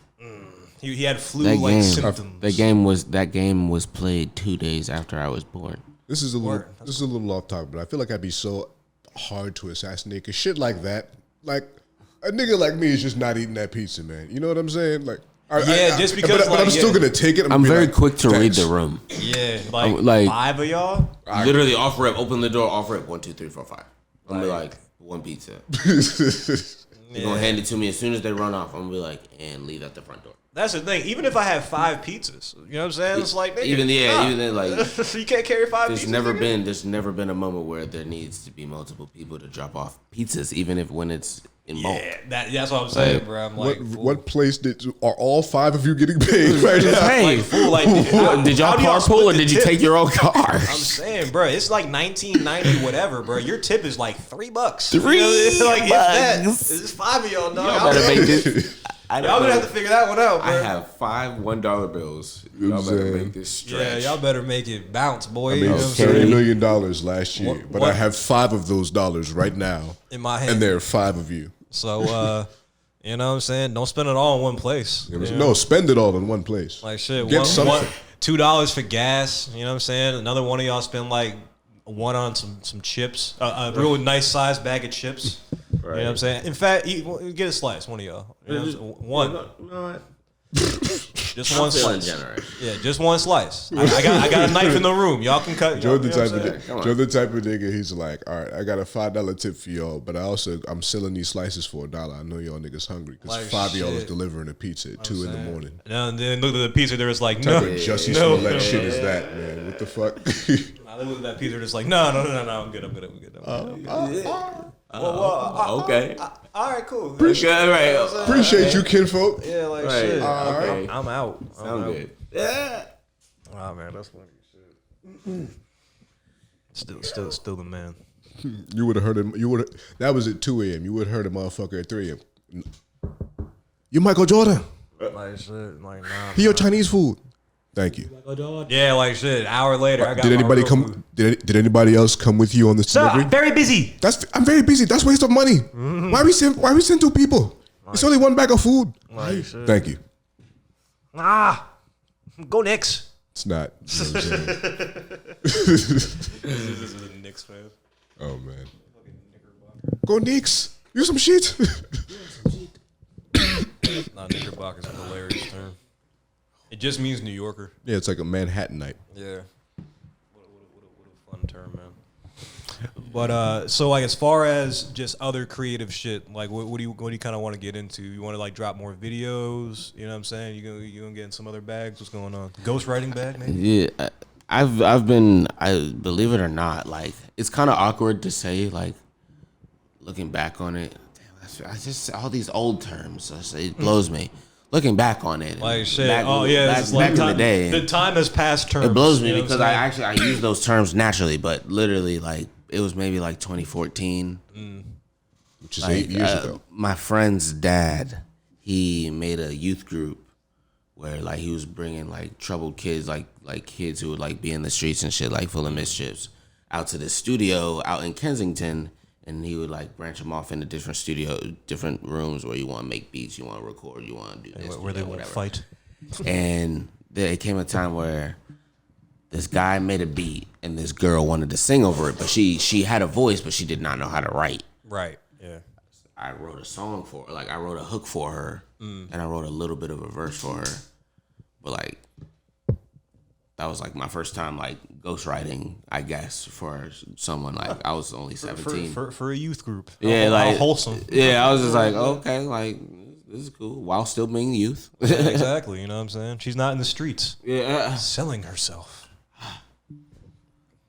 He had flu-like symptoms. That game was played 2 days after I was born. This is a little off topic, but I feel like I'd be so hard to assassinate because shit like that, like a nigga like me is just not eating that pizza, man. You know what I'm saying? Like, just because. But I'm still gonna take it. I'm very quick to read the room. Yeah, like 5 of y'all. Literally off rip, open the door, off rip. 1, 2, 3, 4, 5. I'm gonna be like, one pizza. You're gonna hand it to me as soon as they run off. I'm gonna be like, and leave at the front door. That's the thing. Even if I have 5 pizzas, you know what I'm saying? It's like, nigga, even then, like, you can't carry 5 pizzas. There's never been a moment where there needs to be multiple people to drop off pizzas, even when it's in bulk. Yeah, that's what I'm saying, bro. I'm like, what place are all 5 of you getting paid right now? Hey, did y'all carpool or did you take your own car? I'm saying, bro, it's like $19.90 whatever, bro. Your tip is like $3. $3. If that. It's just 5 of y'all, dog. Y'all better make this. Y'all gonna have to figure that one out, bro. I have 5 $1 bills. Y'all better make this stretch. Yeah, y'all better make it bounce, boy. I made $30 million last year, but I have 5 of those dollars right now in my hand, and there are 5 of you. So, you know what I'm saying? Don't spend it all in one place. No, spend it all in one place. Like shit, Get something. $2 for gas. You know what I'm saying? Another one of y'all spend like $1 on some chips, a real nice sized bag of chips. Right. You know what I'm saying? In fact, get a slice, one of y'all. You know one. No, just one slice. Generous. Yeah, just one slice. I got a knife in the room. Y'all can cut. Joe the type of nigga. He's like, all right, I got a $5 tip for y'all, but I'm selling these slices for $1. I know y'all niggas hungry because 5 of y'all is delivering a pizza at 2 in the morning. And then look at the pizza. They're just like, no, Jussie Smollett shit is that, man? What the fuck? They look at that pizza. They're just like, no, I'm good. Okay. All right, cool. Appreciate you, kinfolk. Yeah, like right. shit. Okay. I'm out. Sound good. Yeah. Oh man, that's funny shit. Still the man. You would have heard him. That was at 2 a.m. You would have heard a motherfucker at 3 a.m. You Michael Jordan. Like shit. Like nah. He your Chinese food. Thank you. Yeah, like shit. An hour later, I got. Did anybody come? Food. Did anybody else come with you on this delivery? I'm very busy. I'm very busy. That's a waste of money. Mm-hmm. Why we send 2 people? It's only 1 bag of food. Like thank you. Go Knicks. It's not. You know what I'm this is a Knicks fan. Oh man. Go Knicks. Use some shit. Knickerbocker is a hilarious term. It just means New Yorker. Yeah, it's like a Manhattanite. Yeah. What a fun term, man. But so like as far as just other creative shit, like what do you kind of want to get into? You want to like drop more videos? You know what I'm saying? You gonna get in some other bags? What's going on? Ghostwriting bag, maybe? Yeah, I've been. I believe it or not, like it's kind of awkward to say. Like looking back on it, damn, I just all these old terms. It blows me. Looking back on it, like shit. Back like in the day, the time has passed terms. It blows me because I use those terms naturally, but literally, like it was maybe like 2014. Which is 8 years ago. My friend's dad, he made a youth group where like he was bringing like troubled kids, like kids who would like be in the streets and shit, like full of mischiefs, out to the studio out in Kensington, and he would like branch them off into different rooms where you want to make beats, you want to record, you want to do this, where they want to fight. And there came a time where this guy made a beat and this girl wanted to sing over it, but she had a voice, but she did not know how to write. Right. Yeah. I wrote a song for her. Like I wrote a hook for her, and I wrote a little bit of a verse for her. But like that was like my first time like ghostwriting, I guess, for someone. Like I was only 17 for a youth group. Yeah, How like wholesome. Yeah, I was just like, okay, like this is cool while still being youth. Yeah, exactly. You know what I'm saying? She's not in the streets. Yeah, selling herself.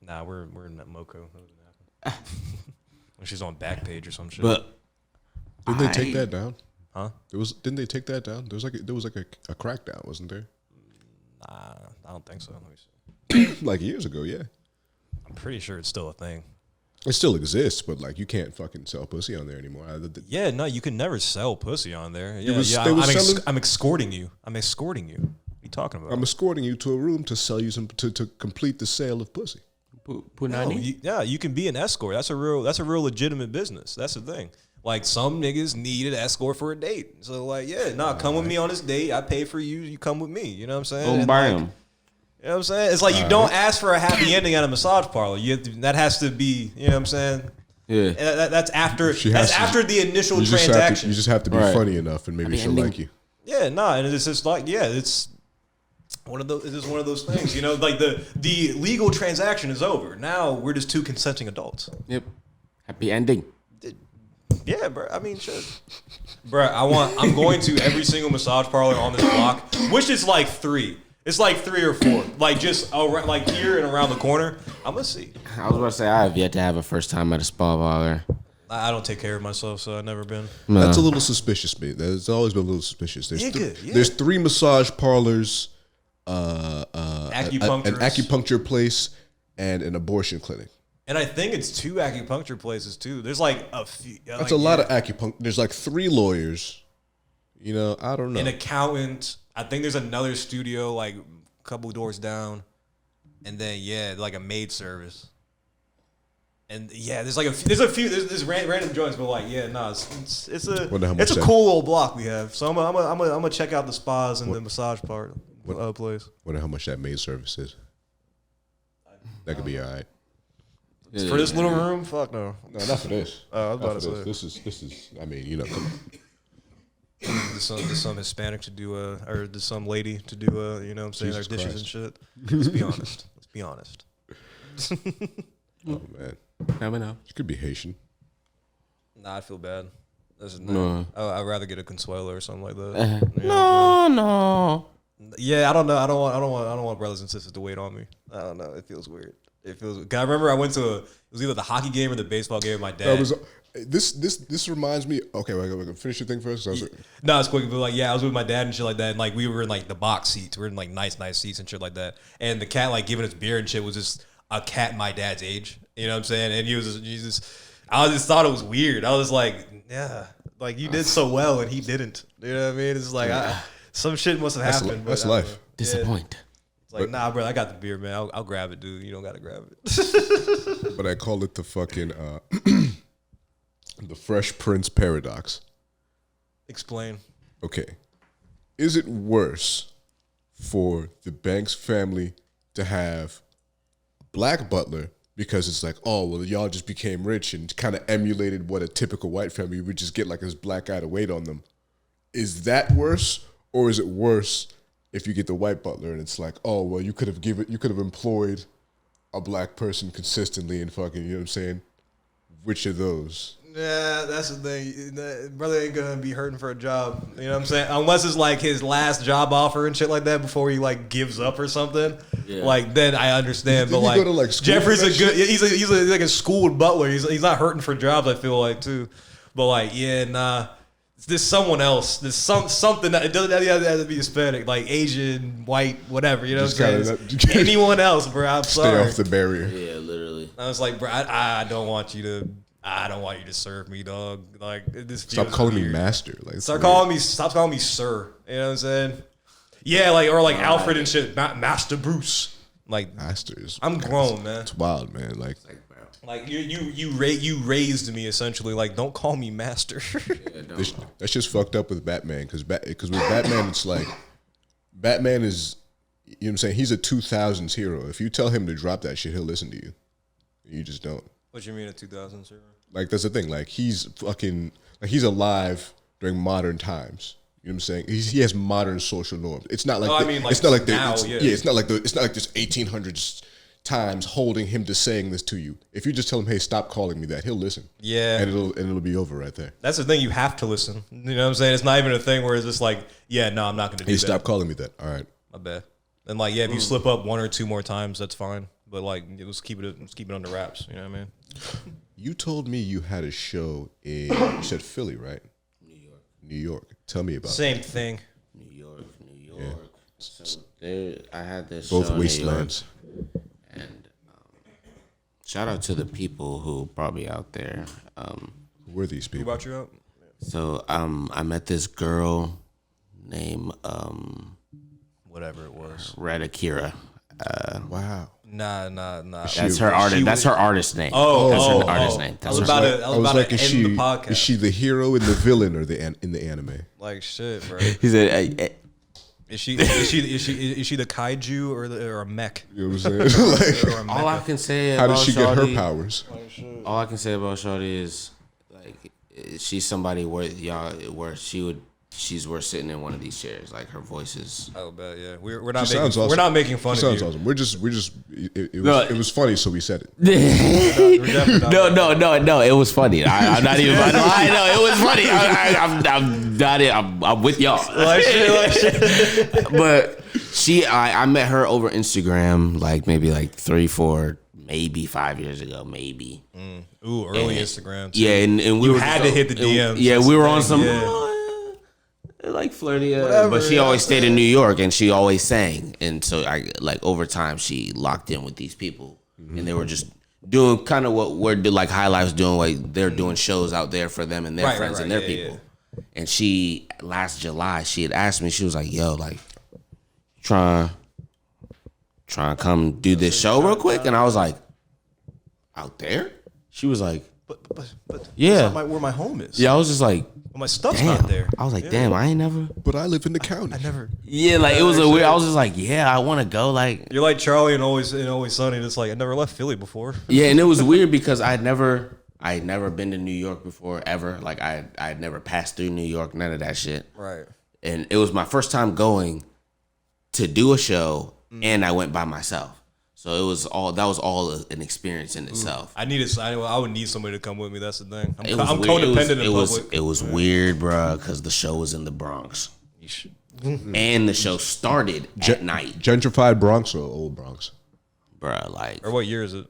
Nah, we're in that Moco. When she's on Backpage or some shit. But didn't they take that down? Huh? Didn't they take that down? There was like a crackdown, wasn't there? Nah, I don't think so. Let me see. Like years ago, yeah. I'm pretty sure it's still a thing. It still exists, but like you can't fucking sell pussy on there anymore. Yeah, no, you can never sell pussy on there. I'm escorting you. I'm escorting you. What are you talking about? I'm escorting you to a room to sell you some to complete the sale of pussy. You can be an escort. That's a real legitimate business. That's the thing. Like some niggas need an escort for a date. So like, come with me on this date. I pay for you. You come with me. You know what I'm saying? Don't buy them. You know what I'm saying? It's like you don't ask for a happy ending at a massage parlor. That has to be. You know what I'm saying? Yeah. And that's after the initial transaction. You just have to be funny enough, and maybe she'll like you. Yeah, and it's just like it's. One of those. It is one of those things, you know. Like the legal transaction is over. Now we're just two consenting adults. Yep. Happy ending. Yeah, bro. I mean, shit, bro. I'm going to every single massage parlor on this block, which is like 3. It's like 3 or 4, like just around, like here and around the corner. I'm gonna see. I was about to say I have yet to have a first time at a spa parlor. I don't take care of myself, so I've never been. No. That's a little suspicious, man. That's always been a little suspicious. There's 3 massage parlors. An acupuncture place and an abortion clinic. And I think it's 2 acupuncture places too. There's like a few. That's a lot of acupuncture. There's like 3 lawyers. You know, I don't know. An accountant. I think there's another studio like a couple doors down, and then like a maid service. And there's random joints, but like it's a cool little block we have. So I'm gonna check out the spas and the massage part. Place. Wonder how much that maid service is. That could be all right. For this little room, fuck no. No, not for this. I was about to say this is. I mean, you know, come on. There's some Hispanic to do or there's some lady to do you know what I'm saying, Jesus their dishes Christ. and shit. Let's be honest. Oh man, Never know. she could be Haitian. Nah, I feel bad. No. I'd rather get a Consuelo or something like that. No. Yeah, I don't know. I don't want brothers and sisters to wait on me. I don't know. It feels weird. Cause I remember I went to it was either the hockey game or the baseball game with my dad. This reminds me. Okay, wait, finish your thing first. No, it's quick. But like, I was with my dad and shit like that, and like we were in like the box seats. We were in like nice seats and shit like that. And the cat like giving us beer and shit was just a cat my dad's age. You know what I'm saying? And I just thought it was weird. I was like, yeah, like you did so well and he didn't. You know what I mean? It's like some shit must have happened. That's life. Disappoint. It's like, nah, bro, I got the beer, man. I'll grab it, dude. You don't got to grab it. But I call it the fucking the Fresh Prince paradox. Explain. Okay. Is it worse for the Banks family to have a black butler because it's like, oh, well, y'all just became rich and kind of emulated what a typical white family would just get like this black guy to wait on them? Is that worse, or is it worse if you get the white butler and it's like, oh, well, you could have employed a black person consistently and fucking, you know what I'm saying? Which of those? Yeah, that's the thing. Brother ain't gonna be hurting for a job. You know what I'm saying? Unless it's like his last job offer and shit like that before he like gives up or something. Yeah. Like then I understand. But like Jeffrey's a good. He's like a schooled butler. He's not hurting for jobs. I feel like too. But like there's someone else. There's something that it doesn't have to be Hispanic, like Asian, white, whatever. You know what I'm saying? Anyone else, bro? I'm sorry. Stay off the barrier. Yeah, literally. I was like, bro, I don't want you to. I don't want you to serve me, dog. Like this. Stop calling me master. Like stop calling me sir. You know what I'm saying? Yeah, like or like Alfred and shit. Master Bruce. Like masters. I'm grown, man. It's wild, man. Like you raised me essentially. Like don't call me master. That's just fucked up with Batman because with Batman it's like Batman is, you know what I'm saying, he's a 2000s hero. If you tell him to drop that shit, he'll listen to you. You just don't. What you mean a 2000s hero? Like that's the thing. Like he's fucking like he's alive during modern times. You know what I'm saying? He has modern social norms. It's not like it's not like now, it's not like this 1800s times holding him to saying this to you. If you just tell him, "Hey, stop calling me that," he'll listen. Yeah, and it'll be over right there. That's the thing. You have to listen. You know what I'm saying? It's not even a thing where it's just like, yeah, no, I'm not going to do that. Hey, stop calling me that. All right, my bad. And like, yeah, if you slip up one or two more times, that's fine. But like, let's keep it under wraps. You know what I mean? You told me you had a show in, you said Philly, right? New York. Tell me about Same thing. New York. Yeah. So I had this both show wastelands. And shout out to the people who brought me out there. Who were these people? Who brought you out? So I met this girl named whatever it was. Red Akira. Wow. Nah. That's her artist. That's her artist name. That's her artist name. I was about to end the podcast. Is she the hero and the villain, or in the anime? Like shit, bro. He said, Is she the kaiju or a mech? You know what I'm saying? All I can say how about does she get her Shawty, powers? All I can say about Shawty is like she's somebody where she's worth sitting in one of these chairs. Like her voice is. Oh, bad, yeah. We're not making awesome. We're not making fun of you. Sounds awesome. We're just it was funny, so we said it. No. It was funny. I'm not even. I know it was funny. I'm not it. I'm with y'all. Like shit. But I met her over Instagram like maybe like 3, 4, maybe 5 years ago, maybe. Ooh, early Instagram. Too. Yeah, and we had to hit the DMs. Yeah, we were on some. Like flirty, but she always stayed in New York and she always sang, and so over time she locked in with these people, and they were just doing kind of what we're like High Life's doing, like they're doing shows out there for them and their friends and their people. And she last July she had asked me, she was like, "Yo, like, try and come do this show real quick," and I was like, "Out there?" She was like, "But yeah, that's not where my home is." Yeah, I was just like. Well, my stuff's damn. not there. I was like, damn, I ain't never. But I live in the county. I never. Yeah, like it was a weird. I was just like, yeah, I want to go. Like you're like Charlie and Always Sunny. And it's like I never left Philly before. Yeah, and it was weird because I had never been to New York before ever. Like I had never passed through New York, none of that shit. Right. And it was my first time going to do a show, and I went by myself. So that was all an experience in itself. I would need somebody to come with me. That's the thing. I'm codependent in public. It was weird, bro, because the show was in the Bronx, and the show started at night. Gentrified Bronx or old Bronx, bro. Like, or what year is it?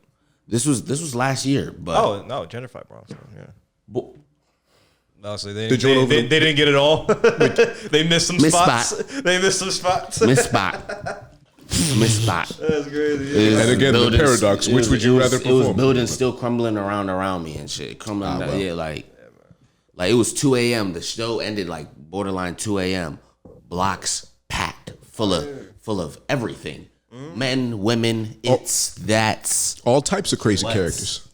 This was last year, but no, gentrified Bronx. Yeah. But, no, so they didn't get it all. They missed some spots. They missed some spots. Missed spot. That's crazy. And again, the paradox. Which would you rather perform? It was buildings still crumbling around me and shit. Crumbling. Like it was 2 a.m. The show ended like borderline 2 a.m. Blocks packed, full of everything. Men, women. That's all types of crazy characters.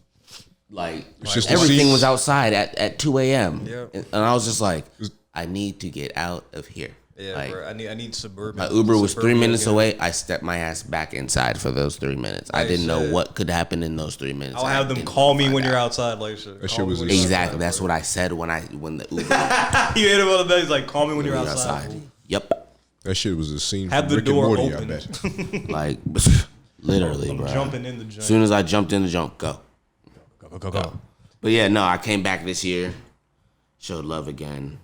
Like everything was outside at 2 a.m. Yeah. And I was just like, I need to get out of here. Yeah, like, bro, I need suburban. My Uber was 3 minutes away. I stepped my ass back inside for those 3 minutes. I didn't know what could happen in those 3 minutes. I'll have them call me when you're outside. Like shit. That shit was exactly. That's what I said when the Uber. You hit him on the bed. He's like, call me when you're outside. Yep. That shit was a scene. Have from the Rick door and Morty, open. I bet. Like literally, bro. Jumping in the jump. As soon as I jumped in the jump, go. Go. But yeah, no, I came back this year, showed love again.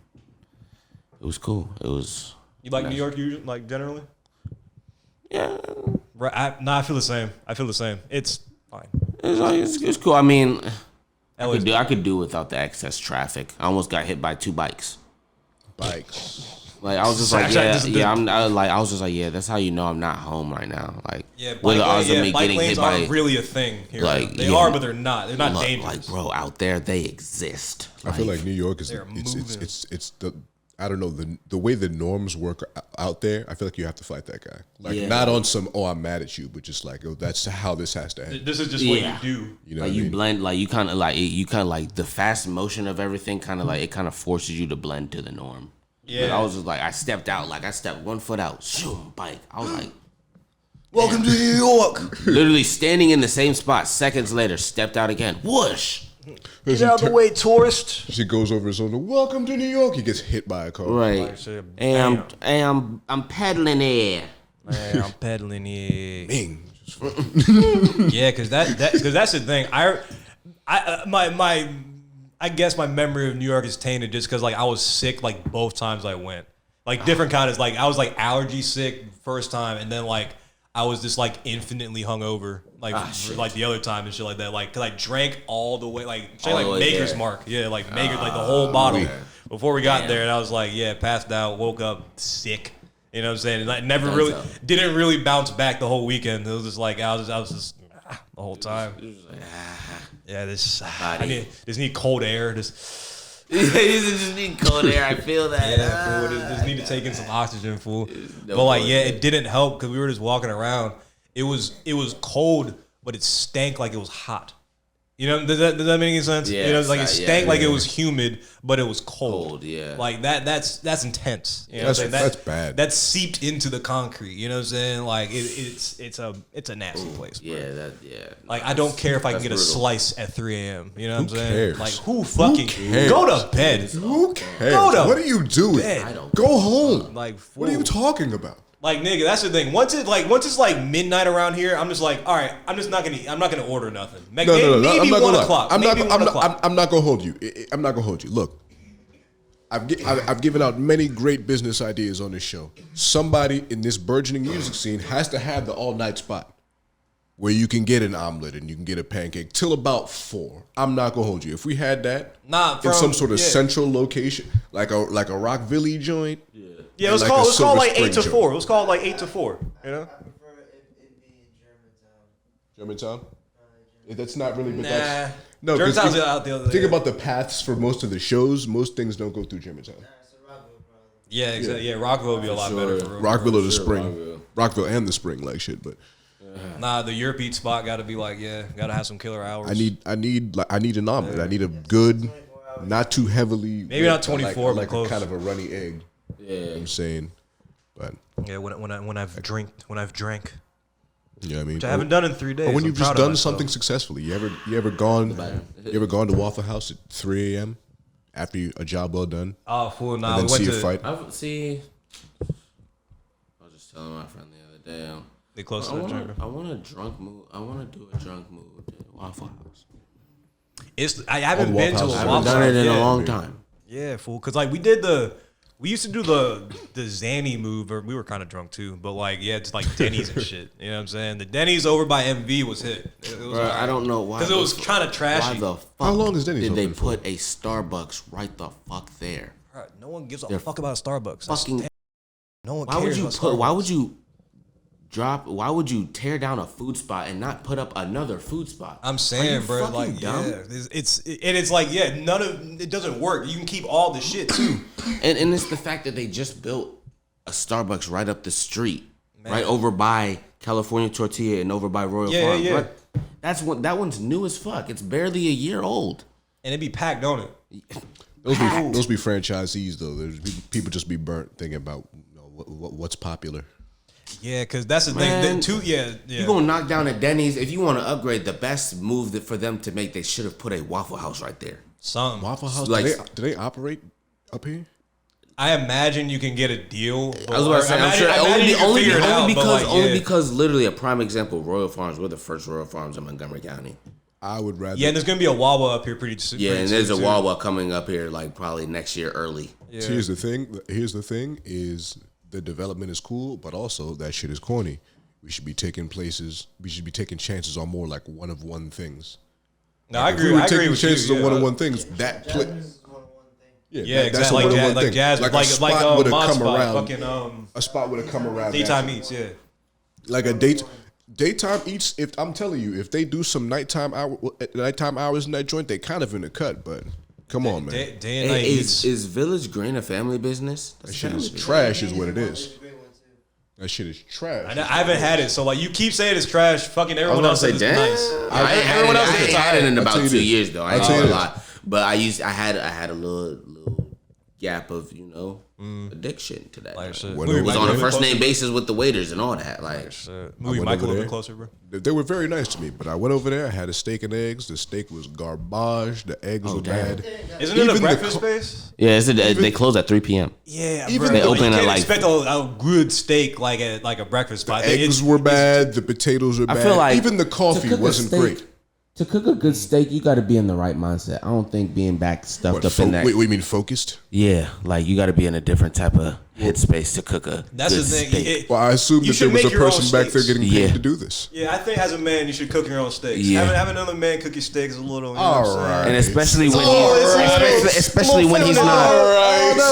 It was cool. It was. You like New York, like generally? Yeah. Right. I feel the same. It's fine. It's cool. I mean, I could do without the excess traffic. I almost got hit by 2 bikes. bikes. Like I was just like, I was just like, yeah. That's how you know I'm not home right now. Like, bike lanes aren't really a thing here. Like they are, but they're not. They're not dangerous. Like, bro, out there they exist. I feel like New York is it's the I don't know the way the norms work out there. I feel like you have to fight that guy. Like not on some I'm mad at you, but just like that's how this has to end. This is just what you do. You know, like you blend, like you kind of like the fast motion of everything. Kind of like it kind of forces you to blend to the norm. Yeah, but I was just like I stepped one foot out, shoom, bike. I was like, welcome to New York. Literally standing in the same spot. Seconds later, stepped out again. Whoosh. Get out of the way, tourist. She goes over his own. Welcome to New York. He gets hit by a car. Right. And I'm pedaling here. Man, I'm pedaling here. Bing. Yeah, because that's the thing. I guess my memory of New York is tainted just because like I was sick like both times I went. Like different kind of like I was like allergy sick first time, and then like I was just like infinitely hungover like the other time and shit like that. Like because I drank all the way like Maker's Mark. Yeah, like Maker's like the whole bottle before we got there, and I was like passed out, woke up sick. You know what I'm saying? And I didn't really bounce back the whole weekend. It was just like I was just the whole time. Yeah, I just need cold air. You just need cold air. I feel that. Yeah, fool. Just need to take in some oxygen, fool. But like, it didn't help because we were just walking around. It was cold, but it stank like it was hot. You know, does that make any sense? Yeah, you know, like it stank like it was humid, but it was cold. Yeah, like that's intense. You know, that's bad. That's seeped into the concrete. You know what I'm saying? like it's a nasty place. Bro. Like I don't care if I can get a slice at 3 a.m. You know what I'm saying? Cares? Like who fucking go to bed? Who cares? What are you doing? Bed. Go home. Like what are you talking about? Like nigga, that's the thing. Once it's like midnight around here, I'm just like, all right, I'm not gonna order nothing. Maybe 1 o'clock. I'm not gonna hold you. I'm not gonna hold you. Look, I've given out many great business ideas on this show. Somebody in this burgeoning music scene has to have the all night spot where you can get an omelet and you can get a pancake till about 4. I'm not gonna hold you. If we had that in some sort of central location, like a Rockville joint. Yeah, it was called like 8 to 4. It was called like 8 to 4. You know? I prefer it be in Germantown. Germantown? That's not really, but that's no. Germantown's out the other. Think about the paths for most of the shows. Most things don't go through Germantown. It's a Rockville problem. Yeah, exactly. Yeah, Rockville would be a lot better for real. Rockville or the Spring. Rockville and the Spring, like shit, but. Nah, the European spot got to be like, got to have some killer hours. I need an omelet. I need a good, not too heavily. Maybe not 24, like but close. Kind of a runny egg. Yeah, you know what I'm saying, but yeah, when I've drank. You know what I mean? Which I haven't done in 3 days. Or when you've just done something successfully. You ever gone to Waffle House at 3 a.m. after a job well done? Oh, fool! Nah, and then see a fight. I was just telling my friend the other day. They close to the drink. I want a drunk mood. I want to do a drunk mood at Waffle House. I haven't been to a Waffle House. I haven't done it in a long time. Yeah, fool. Because like we used to do the Zanny move, or we were kind of drunk too. But like, it's like Denny's and shit. You know what I'm saying? The Denny's over by MV was hit. It was Bro, I don't know why. Because it was kind of trashy. Why the fuck How long is Denny's did they open for? put a Starbucks right the fuck there? Bro, no one gives a fuck about Starbucks. Fucking. No one Why cares. Why would you tear down a food spot and not put up another food spot? I'm saying, bro, like, dumb? It's like, none of it doesn't work. You can keep all the shit too. And it's the fact that they just built a Starbucks right up the street, right over by California Tortilla and over by Royal Farms. Yeah. Right? That one's new as fuck. It's barely a year old. And it be packed, don't it? Those be franchisees though. There's people just be burnt thinking about what's popular. Yeah, because that's the thing. You're going to knock down a Denny's. If you want to upgrade, the best move for them to make, they should have put a Waffle House right there. Waffle House? Like, do they operate up here? I imagine you can get a deal. I was about to say, I'm sure only because literally a prime example, Royal Farms. We're the first Royal Farms in Montgomery County. I would rather. Yeah, and there's going to be a Wawa up here pretty soon. Yeah, and there's a Wawa coming up here like probably next year early. Yeah. So here's the thing is the development is cool, but also that shit is corny. We should be taking chances on more like one things. No, I agree. I agree with chances you. on one-on-one things. Yeah, that's exactly. a Like, one-on-one thing. jazz, like like a spot with a mod come spot, around, fucking a spot with a come around. daytime eats. Yeah, like a daytime eats. If I'm telling you, if they do some nighttime hours in that joint, they kind of in the cut. But come on, man, day and night eats. Is Village Green a family business? that shit is trash. Is what it is. That shit is trash. I haven't had it, so like you keep saying it's trash. Fucking I everyone else was says gonna it's say, nice. damn. I ain't had it in I'll about tell you 2 this. years though. I I'll ain't tell you gonna this. lie, but I had a little gap of addiction to that. Like shit. What It was on a Michael first name basis with the waiters and all that. Like, Movie went Michael a over little there. bit closer, bro. They were very nice to me, but I went over there. I had a steak and eggs. The steak was garbage. The eggs were damn. bad. Isn't it Even a the breakfast co- space? yeah, they close at 3 p.m. Yeah, Even bro. they open you at can't like- expect a good steak like a breakfast spot. Eggs were bad. The potatoes were bad. feel like even the To coffee cook a wasn't steak- great. To cook a good steak, you got to be in the right mindset. I don't think being back stuffed up in that. Wait, what do you mean focused? Yeah, like you got to be in a different type of headspace to cook a That's good the thing. steak. Well, I assume You that there should was a make your own person back there steaks. getting paid Yeah. to do this. Yeah, I think as a man you should cook your own steaks. Yeah. Having another man cook your steaks is a little. You know All what I'm saying? right. And especially when Especially when he's not,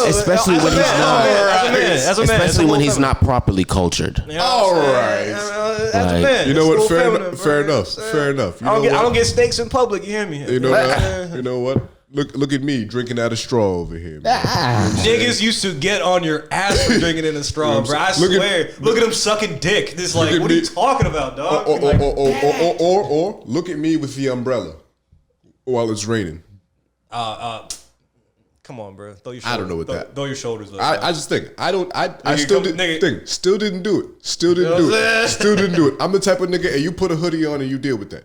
especially when he's not, especially when he's not properly cultured. All right. As a Like, man, You know it's what? a little feminine, Fair bro. enough. Fair enough. You I know don't what? get steaks in public. You hear me? You know what? You know what? Look at me drinking out of straw over here. Man. Niggas used to get on your ass for drinking in a straw, bro. I Look swear. Look at them sucking dick. This like, at what are you me. talking about, dog? Or look at me with the umbrella while it's raining. Come on, bro. Throw your shoulders. I don't know what that- Throw your shoulders up. I just think I Nigga, still come- nigga. still didn't do it. Still didn't You know do what I'm it. saying? Still didn't do it. I'm the type of nigga, and you put a hoodie on and you deal with that.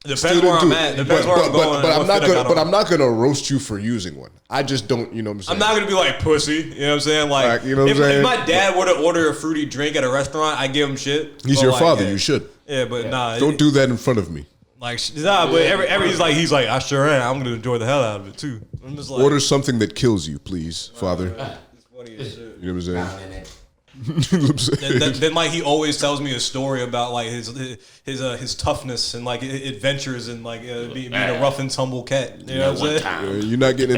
Depends Still where didn't I'm do at. it. Depends where I'm going. But and I'm what not fit I gonna. got But on. I'm not gonna roast you for using one. I just don't. You know what I'm saying? I'm not gonna be like pussy. You know what I'm saying? Like, You know what I'm if saying? my dad were to order a fruity drink at a restaurant, I give him shit. He's But your like, father. yeah. You should. Yeah, but nah. Don't do that in front of me. Like, but every he's like, I sure am. I'm gonna enjoy the hell out of it too. I'm just like, Order something that kills you, please, Father. It's funny as shit. You know what I'm saying? You know what I'm saying? Then like he always tells me a story about like his toughness and like adventures and like being a rough and tumble cat. You know what I'm saying? You're not getting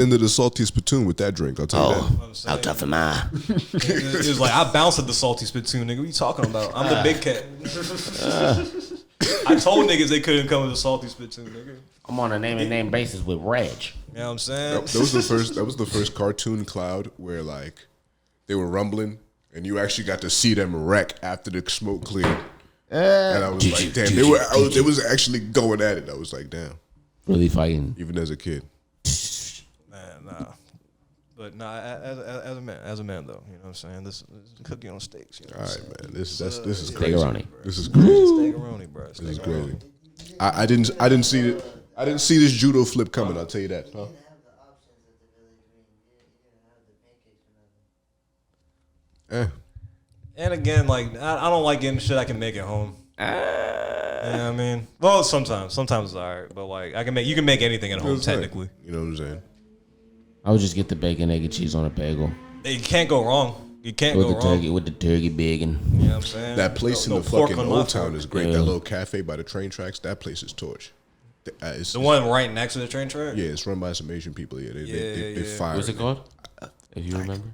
into the salty spittoon with that drink. I'll tell you that. How tough am I? It was like I bounced at the salty spittoon, nigga. What you talking about? I'm the big cat. I told niggas they couldn't come with the salty spittoon, nigga. I'm on a name basis with Reg. You know what I'm saying? That was the first cartoon Cloud where like they were rumbling and you actually got to see them wreck after the smoke cleared. And I was like, damn, they was actually going at it. I was like, damn. Really fighting. Even as a kid. Man, nah. But nah, as a man though, you know what I'm saying? This cookie on steaks. You know All what I'm right, saying? man. This is crazy. Steak-a-roni. This is crazy. Steak-a-roni, bro. This is crazy. I didn't see it. I didn't see this judo flip coming. I'll tell you that. Huh? You didn't have the options at the Village Green. You didn't have the pancakes or nothing. And again, like I don't like getting shit I can make at home. You know what I mean? Well, sometimes it's alright, but like you can make anything at home It's like, technically. you know what I'm saying? I would just get the bacon, egg, and cheese on a bagel You can't go wrong. You can't with go the wrong. turkey, with the turkey bacon. You know what I'm saying? That place No in the pork fucking on my Old Town fork. is great. Yeah. That little cafe by the train tracks. That place is torch. The one right next to the train track. Yeah, it's run by some Asian people. Yeah, they Yeah. fire. What's it called? If you remember.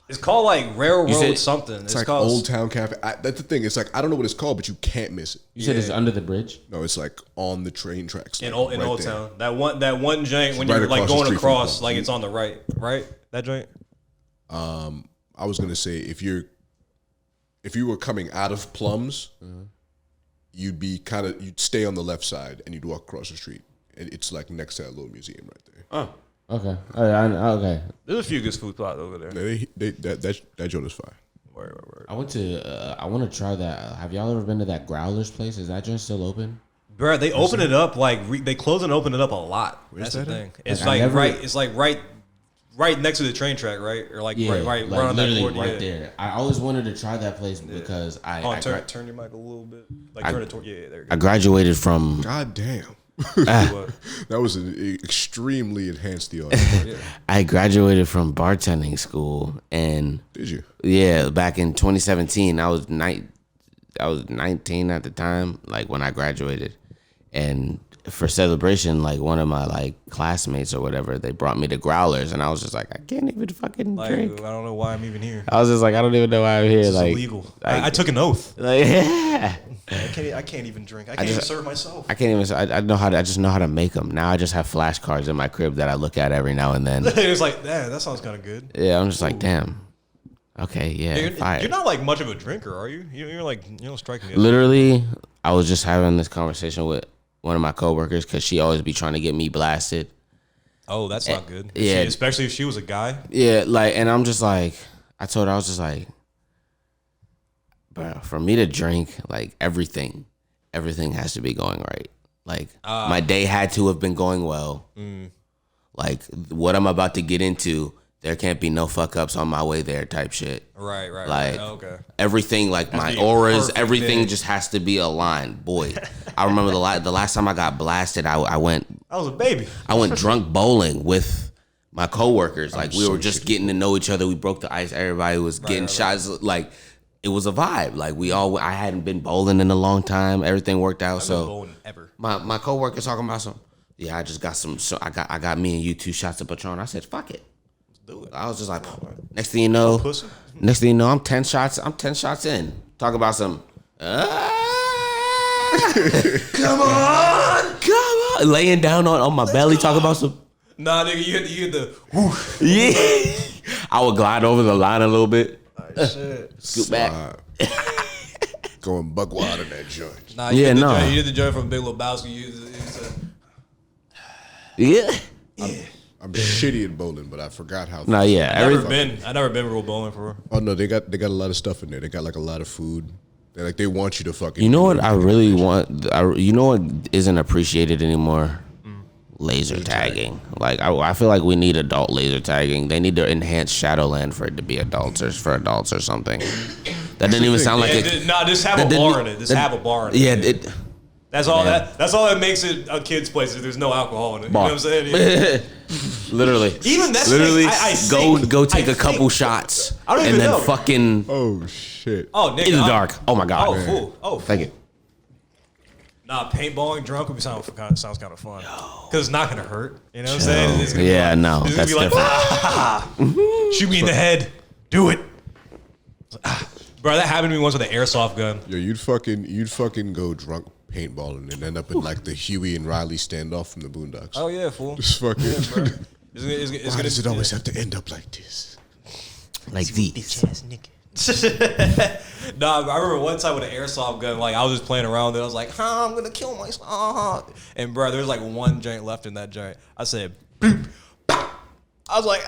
It's called like Railroad said- something. It's like Old Town Cafe. That's the thing. It's like I don't know what it's called, but you can't miss it. You said it's under the bridge? No, it's like on the train tracks. in like, Old right Old there. Town. That one joint when Right you're like across the going street from across, Plums. like it's on the right. That joint. I was gonna say if you were coming out of Plums, you'd stay on the left side and you'd walk across the street, and it's like next to that little museum right there. Okay. Okay. There's a few good food spots over there. That joint is fire. Word. I want to try that. Have y'all ever been to that Growlers place? Is that joint still open? Bro, they open it up like they close and open it up a lot. That's the that thing. It's Like, I like never- It's like right next to the train track, right? Or like right like on that literally board, right yeah. there. I always wanted to try that place because Turn your mic a little bit. Like turn it toward. Yeah, there you I go. graduated from God damn. What? That was an extremely enhanced the audio. I graduated from bartending school, and Did you? yeah, back in 2017, I was 19 at the time, like when I graduated, and for celebration, like one of my like classmates or whatever, they brought me the growlers, and I was just like, I can't even fucking drink. I don't know why I'm even here. I was just like, I don't even know why I'm here. This like is illegal. like, I took an oath. Like, yeah. I can't even drink. I can't even serve myself. I can't even. I know how to. I just know how to make them. Now I just have flashcards in my crib that I look at every now and then. It's like, that sounds kind of good. Yeah, I'm just like, damn. Okay, yeah. You're not like much of a drinker, are you? You're like, you don't strike me. Literally, I was just having this conversation with one of my coworkers because she always be trying to get me blasted. Oh, that's not good. Yeah, especially if she was a guy. Yeah, like, and I'm just like, I told her, I was just like, bro, for me to drink, like everything has to be going right. Like my day had to have been going well. Like what I'm about to get into, there can't be no fuck ups on my way there type shit. Right. Like okay. everything, like my auras, everything just has to be aligned. Boy, I remember the last time I got blasted, I was a baby. I went drunk bowling with my coworkers. Like we were just getting to know each other. We broke the ice. Everybody was getting shots. Like it was a vibe. Like I hadn't been bowling in a long time. Everything worked out. So bowling ever. My coworker talking about some. Yeah, I just got some. So I got me and you 2 shots of Patron. I said, fuck it. Do it. I was just like, next thing you know, I'm 10 shots. I'm 10 shots in. Talk about some. Come on, laying down on my belly. Talk about some. Nah, nigga, you hit the. Yeah, I would glide over the line a little bit. Shit. Scoot back. Going buck wild in that joint. Nah, Yeah, no. You did the joint from Big Lebowski. Yeah. I'm shitty at bowling, but I forgot how. No, yeah. I never been real bowling for. Oh no, they got a lot of stuff in there. They got like a lot of food. They want you to fucking. You know what I really want? You know what isn't appreciated anymore? Laser tagging. Like I feel like we need adult laser tagging. They need to enhance Shadowland for it to be adults or for adults or something. That didn't even sound like it. Nah, just have a bar in it. Just have a bar in it. Yeah. That's all. That's all that makes it a kid's place. If there's no alcohol in it, Bar. you know what I'm saying? Literally. Even that's literally I go take a couple shots I don't and even then know. fucking Oh shit. Oh, nigga, in the dark. Oh my god. Oh, fool. Oh, Thank you. Nah, paintballing drunk would be sounds kind of fun. Because it's not gonna hurt. You know what I'm saying? It's gonna be Yeah, like, no, it's that's gonna be like, different. shoot me in the head. Do it. Bro, that happened to me once with an airsoft gun. Yo, you'd fucking go drunk paintballing and end up in like the Huey and Riley standoff from the Boondocks. Oh yeah, fool. Just fucking. It's Why does it always have to end up like this? Like these. Nah, I remember one time with an airsoft gun, like I was just playing around with it. I was like, I'm gonna kill myself. And bro, there was like one joint left in that joint. I said, boop. I was like,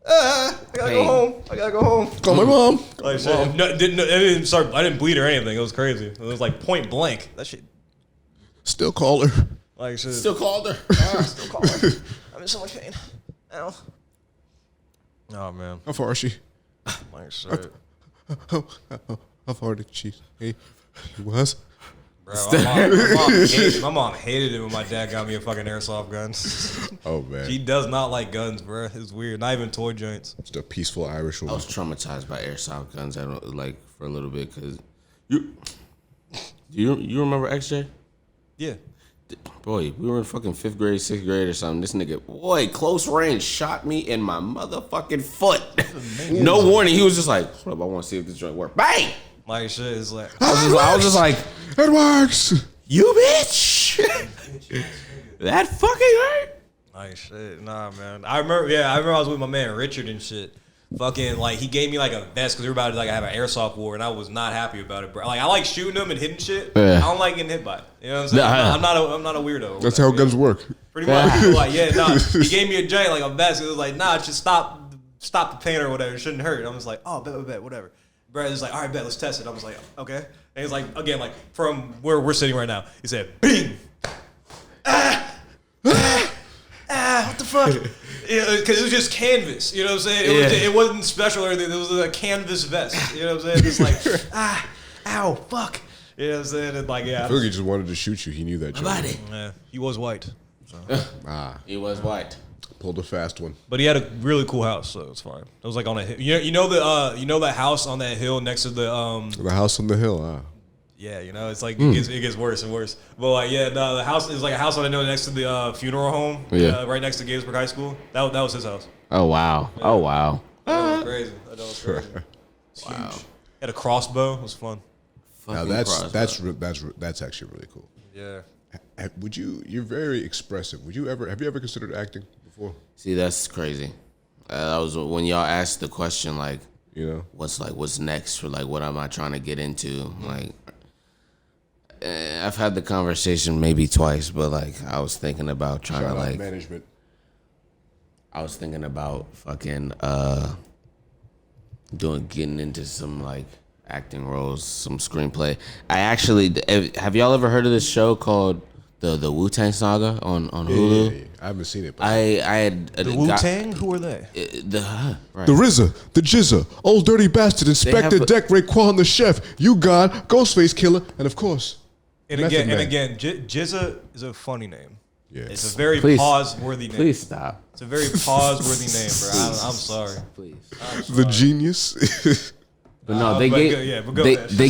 I gotta go home. I gotta go home. Call my mom. Like shit. No, I didn't bleed or anything. It was crazy. It was like point blank. That shit. Still call her. Like shit. Still called her. Still call her. I'm in so much pain. Ow. Oh man. How far is she? Like shit. How far did she? Hey, she was. Bro, my mom hated it when my dad got me a fucking airsoft gun. Oh man, She does not like guns, bro. It's weird. Not even toy joints. just a peaceful Irish I woman. was traumatized by airsoft guns. Like for a little bit because you remember XJ? Yeah. Boy, we were in fucking 5th grade, 6th grade or something. This nigga, boy, close range, shot me in my motherfucking foot. No warning. He was just like, hold up, I want to see if this joint work. Bang! Like shit is like. I was just like, It works. you bitch! That fucking hurt. Like shit. Nah, man. I remember I was with my man Richard and shit. Fucking like he gave me like a vest because we were about to like have an airsoft war and I was not happy about it, bro. Like I like shooting them and hitting shit. Yeah. I don't like getting hit by it. You know what I'm saying? I'm not a weirdo. That's how guns work. Pretty much. Like he gave me a giant like a vest. It was like it should stop the pain or whatever. It shouldn't hurt. I was like, oh, bet, whatever. Bro, he's like, all right, bet, let's test it. I was like, okay. And he's like, again, like from where we're sitting right now. He said, bing. What the fuck? Because it was just canvas. You know what I'm saying? It wasn't special or anything. It was a canvas vest. You know what I'm saying? It's like, ow, fuck. You know what I'm saying? And like, I feel like he just wanted to shoot you. He knew that. Yeah, he was white. So. He was white. Pulled a fast one. But he had a really cool house, so it's fine. It was like on a hill. You know that house on that hill next to the The house on the hill. Yeah, you know, it's like it gets worse and worse. But like, yeah, no, the house is like a house that I know next to the funeral home. Yeah. Right next to Gatesburg High School. That was his house. Oh wow. Yeah. Oh wow. That was crazy. That was crazy. It's Wow. huge. Had a crossbow. It was fun. Now that's actually really cool. Yeah. You're very expressive. Have you ever considered acting before? See, that's crazy. That was when y'all asked the question, like, You know, what's next, or like what am I trying to get into? Like, I've had the conversation maybe twice, but like I was thinking about trying shout to out like management. I was thinking about fucking getting into some like acting roles, some screenplay. I actually have y'all ever heard of this show called the Wu-Tang Saga on Hulu? Yeah. I haven't seen it. But I had The Wu-Tang? Who are they? Right. the RZA, the Jizza, Old Dirty Bastard, Inspector Deck, Raekwon the Chef, You God, Ghostface Killer, and of course, And Method Man. again, Jizza is a funny name. Yeah. It's a very Please. pause-worthy name. Please stop. It's a very pause-worthy name, bro. I'm sorry. Please. the genius. But no, they go ahead. they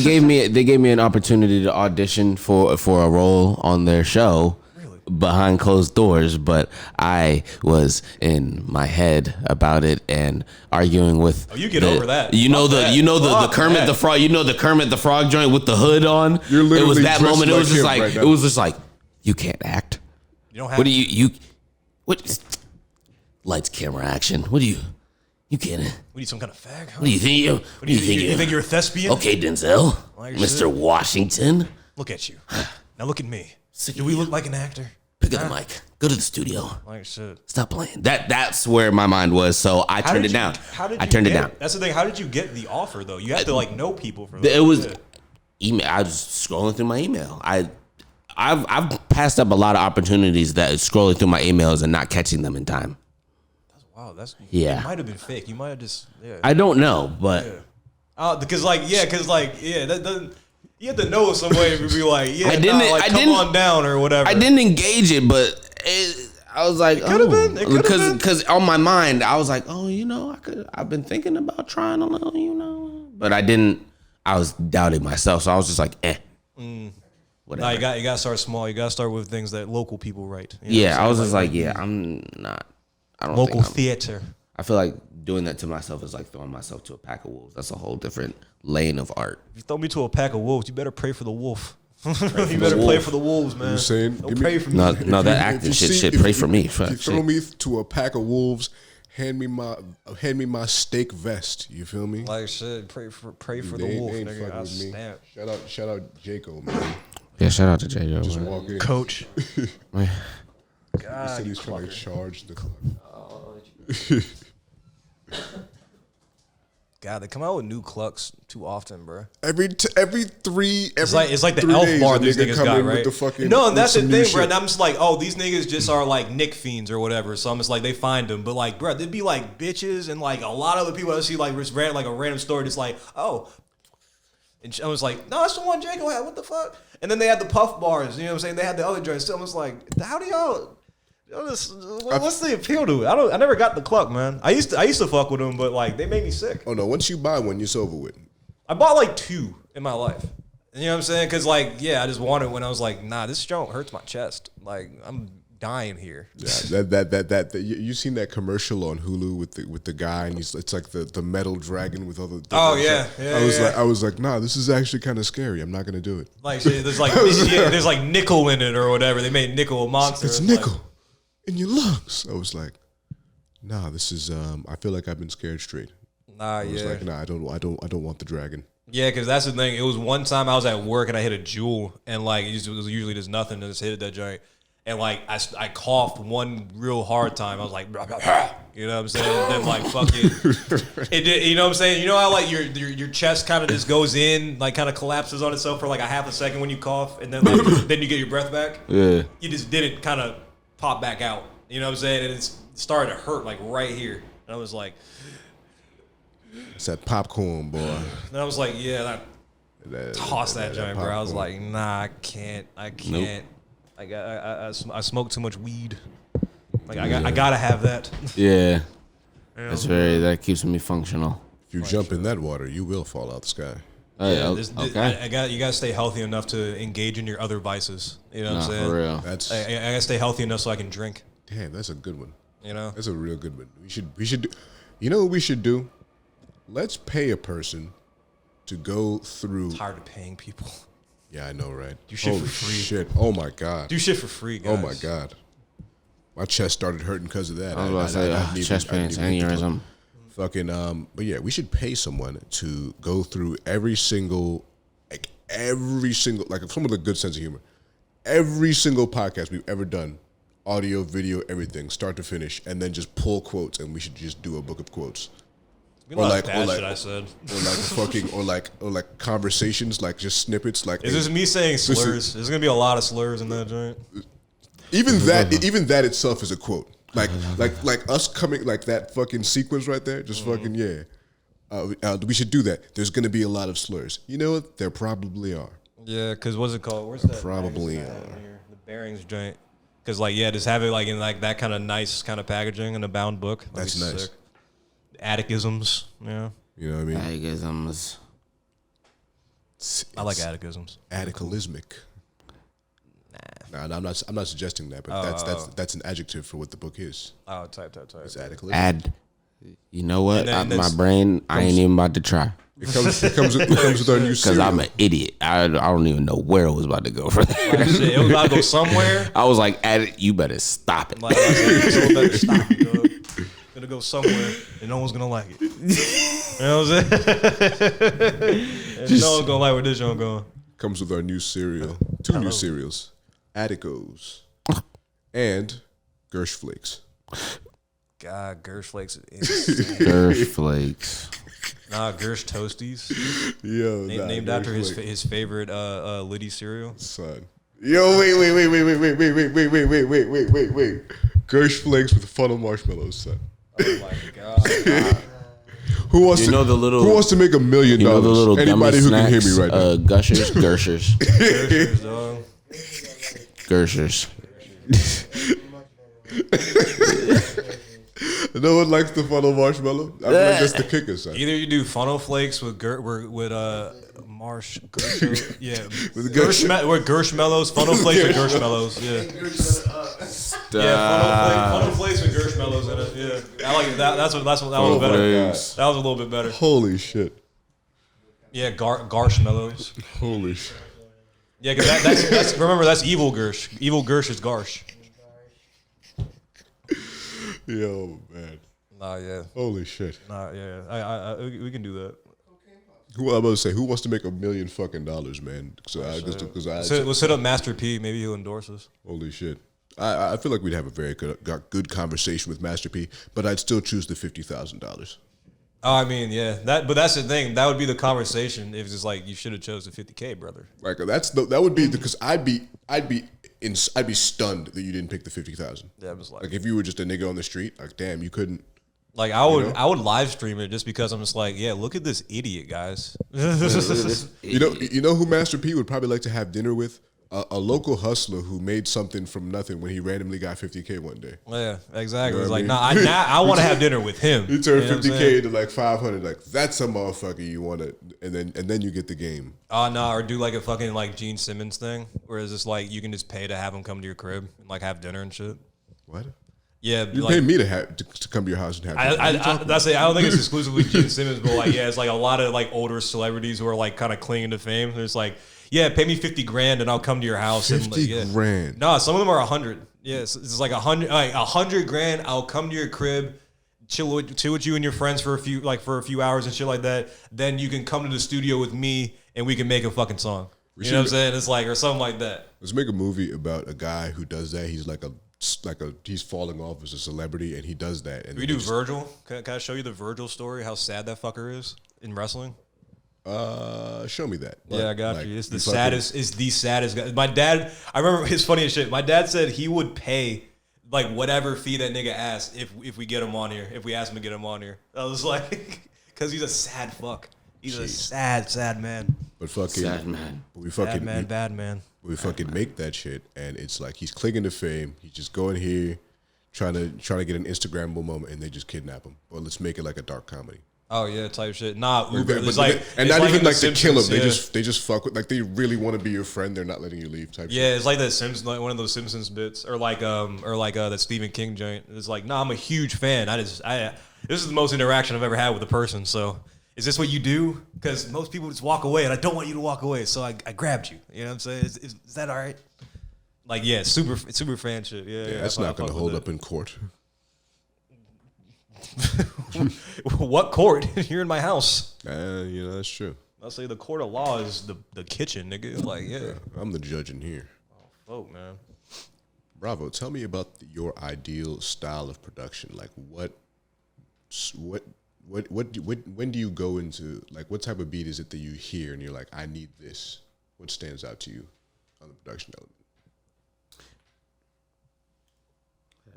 gave me an opportunity to audition for a role on their show. Really? Behind closed doors, but I was in my head about it and arguing with. Oh, you get over that. You know Fuck the that. Kermit Fuck the Frog. You know the Kermit the Frog joint with the hood on. You're literally it was that dressed moment. It was like just him like right now. it was just like you can't act. You don't have What do you what lights camera action? What do you can't? What are you, some kind of fag? Huh? What do you think you? What do you think? You think you're a thespian? Okay, Denzel, Like Mr. shit. Washington, Look at you. Now look at me. Do we look like an actor? pick up the mic, go to the studio. Like shit. Stop playing. That's where my mind was. So I turned it down. How did I you turned it get down. That's the thing. How did you get the offer though? You have to like know people for that. It was Yeah. email. I was scrolling through my email. I've passed up a lot of opportunities that scrolling through my emails and not catching them in time. Wow, that's Yeah. It might have been fake. You might have just I don't know, but because that doesn't. You have to know some way to be like, yeah, I didn't- like, I come didn't- on down or whatever. I didn't engage it. But I was like, could've been. It could've been. because on my mind, I was like, oh, I've been thinking about trying a little, but I didn't. I was doubting myself, so I was just like, whatever. Nah, you got to start small. You got to start with things that local people write. You know Yeah, what I'm I was saying? just like, yeah, I'm not. I don't local think theater. I feel like doing that to myself is like throwing myself to a pack of wolves. That's a whole different lane of art. If you throw me to a pack of wolves, you better pray for the wolf. You better play for the wolves, man. You saying? Don't Give me- pray for me. No, that acting shit. Pray for me. If you throw me to a pack of wolves, hand me my steak vest. You feel me? Like shit, pray for the They wolf, ain't nigga. fucking I with me. stamp. Shout out Jaco, man. Yeah, shout out to J.O. Just walk in. Coach. He God, said you he's trying to charge the clock. God, they come out with new clucks too often, bro. Every three. It's like the 3 elf days, bar a these nigga niggas come got, in with right? the fucking- No, and with that's the some new thing, bro. shit. And I'm just like, oh, these niggas just are like Nick fiends or whatever. So I'm just like, they find them, but like, bro, there'd be like bitches and like a lot of other people I see like just ran like a random story, just like, oh. And I was like, no, that's the one Jacob had. What the fuck? And then they had the puff bars. You know what I'm saying? They had the other joints. So I was like, how do y'all? What's the appeal to it? I never got the cluck, man. I used to fuck with them, but like they made me sick. Oh no! Once you buy one, it's over with. I bought like 2 in my life. You know what I'm saying? Because like, yeah, I just wanted when I was like, nah, this joint hurts my chest. Like I'm dying here. Yeah, that you seen that commercial on Hulu with the guy and it's like the metal dragon with all the Oh, yeah. Yeah, I was like, nah, this is actually kind of scary. I'm not gonna do it. Like shit, there's like there's like nickel in it or whatever. They made nickel a monster. It's like- nickel in your lungs. I was like, nah, this is I feel like I've been scared straight. Nah, I was yeah. like, nah, I don't want the dragon. Yeah, because that's the thing. It was one time I was at work and I hit a jewel, and like it was usually just nothing, and just hit that joint, and like I coughed one real hard time. I was like, "Blah, blah, blah." You know what I'm saying? And then like fucking, it did, you know what I'm saying? You know how like your chest kind of just goes in, like kind of collapses on itself for like a half a second when you cough, and then like then you get your breath back. Yeah. You just didn't kind of pop back out. You know what I'm saying? And it started to hurt like right here, and I was like. It's that popcorn, boy. And I was like, yeah, and I tossed that joint, bro. I was like, nah, I can't. Like, I smoke too much weed. Like, I gotta have that. Yeah. That keeps me functional. If you jump in that water, you will fall out the sky. Oh, yeah, okay. You gotta stay healthy enough to engage in your other vices. You know what I'm saying? For real. That's I gotta stay healthy enough so I can drink. damn. That's a good one. You know, That's a real good one. We should do. You know what we should do? Let's pay a person to go through. tired of paying people. Yeah, I know, right? Do shit Holy for free. shit! Oh my god! Do shit for free, guys. Oh my god! My chest started hurting because of that. I was about to say, chest pains, aneurysm. Fucking but yeah, we should pay someone to go through every single like someone with a good sense of humor, every single podcast we've ever done, audio, video, everything, start to finish, and then just pull quotes, and we should just do a book of quotes. Or like shit I said. Or like conversations, like just snippets. Like Is this me saying slurs? There's gonna be a lot of slurs in that joint. even that itself is a quote. Like us coming like that fucking sequence right there. Just fucking yeah. We should do that. There's gonna be a lot of slurs. You know what? There probably are. Yeah, because what's it called? Where's that? Probably magazine at here? The Bearings joint. Because like just have it like in like that kind of nice kind of packaging in a bound book. That'd That's be nice. sick. Atticisms, yeah. You know what I mean? Aneurysms. I like atticisms. Atticalismic. Nah, I'm not suggesting that, but that's an adjective for what the book is. Oh, type. It's atticalismic. You know what? And then My brain, I ain't even about to try. It comes with our new Because cereal. I'm an idiot. I don't even know where it was about to go for that. Like, shit, it was about to go somewhere. I was like, you better stop it. Like, so better stop it, dog. Gonna go somewhere and no one's gonna like it. You know what I'm saying? And no one's gonna like where this joint going. Comes with our new cereal. Two new cereals. Atticos. And Gersh Flakes. God, Gersh Flakes is insane. Gersh flakes. Nah, Gersh Toasties. Yo, Named after his favorite Liddy cereal. Son. Yo, wait. Gersh Flakes with funnel marshmallows, son. Oh my god. Who wants Who wants to make $1 million? You know the little Anybody who can hear me right now. Gushers. Gershers, dog. Gershers. No one likes the funnel marshmallow. I feel like that's the kicker, son. Either you do funnel flakes with marsh Gersh, yeah, With Gershmellows, funnel flakes with Gershmellows, yeah. Yeah, funnel flakes with Gershmellows in it. Yeah, I like it. That was better. Flakes. That was a little bit better. Holy shit. Yeah, Garshmellows. Holy shit. Yeah, because that's remember that's evil Gersh. Evil Gersh is Garsh. Yo, man. Nah, yeah. Holy shit. Nah, yeah. We can do that. Who I'm about to say? Who wants to make $1 million fucking dollars, man? Let's hit up Master P. Maybe he'll endorse us. Holy shit. I feel like we'd have a very good conversation with Master P, but I'd still choose the $50,000. Oh, I mean, yeah. But that's the thing. That would be the conversation if it's just like you should have chose the $50K, brother. Like that would be because I'd be stunned that you didn't pick the $50,000. Yeah, it was like if you were just a nigga on the street, like damn, you couldn't. Like I would live stream it just because I'm just like, yeah, look at this idiot, guys. You know who Master P would probably like to have dinner with? A local hustler who made something from nothing when he randomly got $50K one day. Yeah, exactly. You know It's what like, I mean? I want to have dinner with him. He turned You know what I'm 50K saying? into like 500. Like that's a motherfucker you want to, and then you get the game. Oh no, or do like a fucking like Gene Simmons thing, where it's just like you can just pay to have him come to your crib and like have dinner and shit. What? Yeah, You like, pay me to come to your house and have. I don't think it's exclusively Gene Simmons, but like yeah, it's like a lot of like older celebrities who are like kind of clinging to fame. There's like, yeah, pay me $50,000 and I'll come to your house. $50,000. No, some of them are 100. Yeah, it's like 100, like $100,000. I'll come to your crib, chill with you and your friends for a few hours and shit like that. Then you can come to the studio with me and we can make a fucking song. You know what I'm saying? It's like or something like that. Let's make a movie about a guy who does that. He's he's falling off as a celebrity, and he does that. And we do Virgil. Can I show you the Virgil story? How sad that fucker is in wrestling. Show me that. Yeah, I got you. It's the saddest. It's the saddest guy. My dad. I remember his funniest shit. My dad said he would pay like whatever fee that nigga asked if we get him on here. If we ask him to get him on here, I was like, because he's a sad fuck. He's a sad man. But fucking Sad man. Bad man. We fucking make that shit, and it's like he's clinging to fame. He's just going here, trying to get an Instagrammable moment, and they just kidnap him. Well, let's make it like a dark comedy. Oh yeah, type shit. Nah, Uber. But It's like, and it's not even in like The to kill him. Simpsons, They just fuck with, like, they really want to be your friend. They're not letting you leave type. yeah, it's like that Simpsons, like one of those Simpsons bits, or like that Stephen King joint. It's like, nah, I'm a huge fan. This is the most interaction I've ever had with a person. So, is this what you do? Because most people just walk away, and I don't want you to walk away. So I grabbed you. You know what I'm saying? Is that all right? Like, yeah, it's super fan shit. Yeah. That's not going to hold up in court. What court? You're in my house. That's true. I'll say the court of law is the kitchen, nigga. Like, yeah. I'm the judge in here. Fuck, man. Bravo. Tell me about your ideal style of production. Like, when do you go into, like, what type of beat is it that you hear and you're like, I need this? What stands out to you on the production element?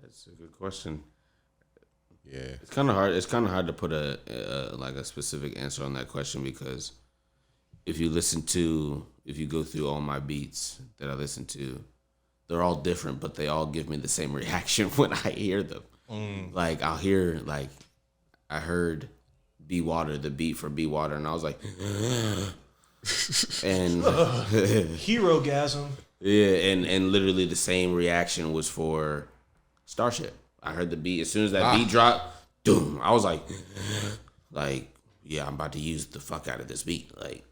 That's a good question. Yeah, It's kind of hard. It's kind of hard to put a specific answer on that question, because if you go through all my beats that I listen to, they're all different, but they all give me the same reaction when I hear them. Like, I'll hear, like, I heard Be Water, the beat for Be Water, and I was like, and Hero-gasm. yeah, and literally the same reaction was for Starship. I heard the beat. As soon as that beat dropped, doom, I was like, yeah, I'm about to use the fuck out of this beat. Like,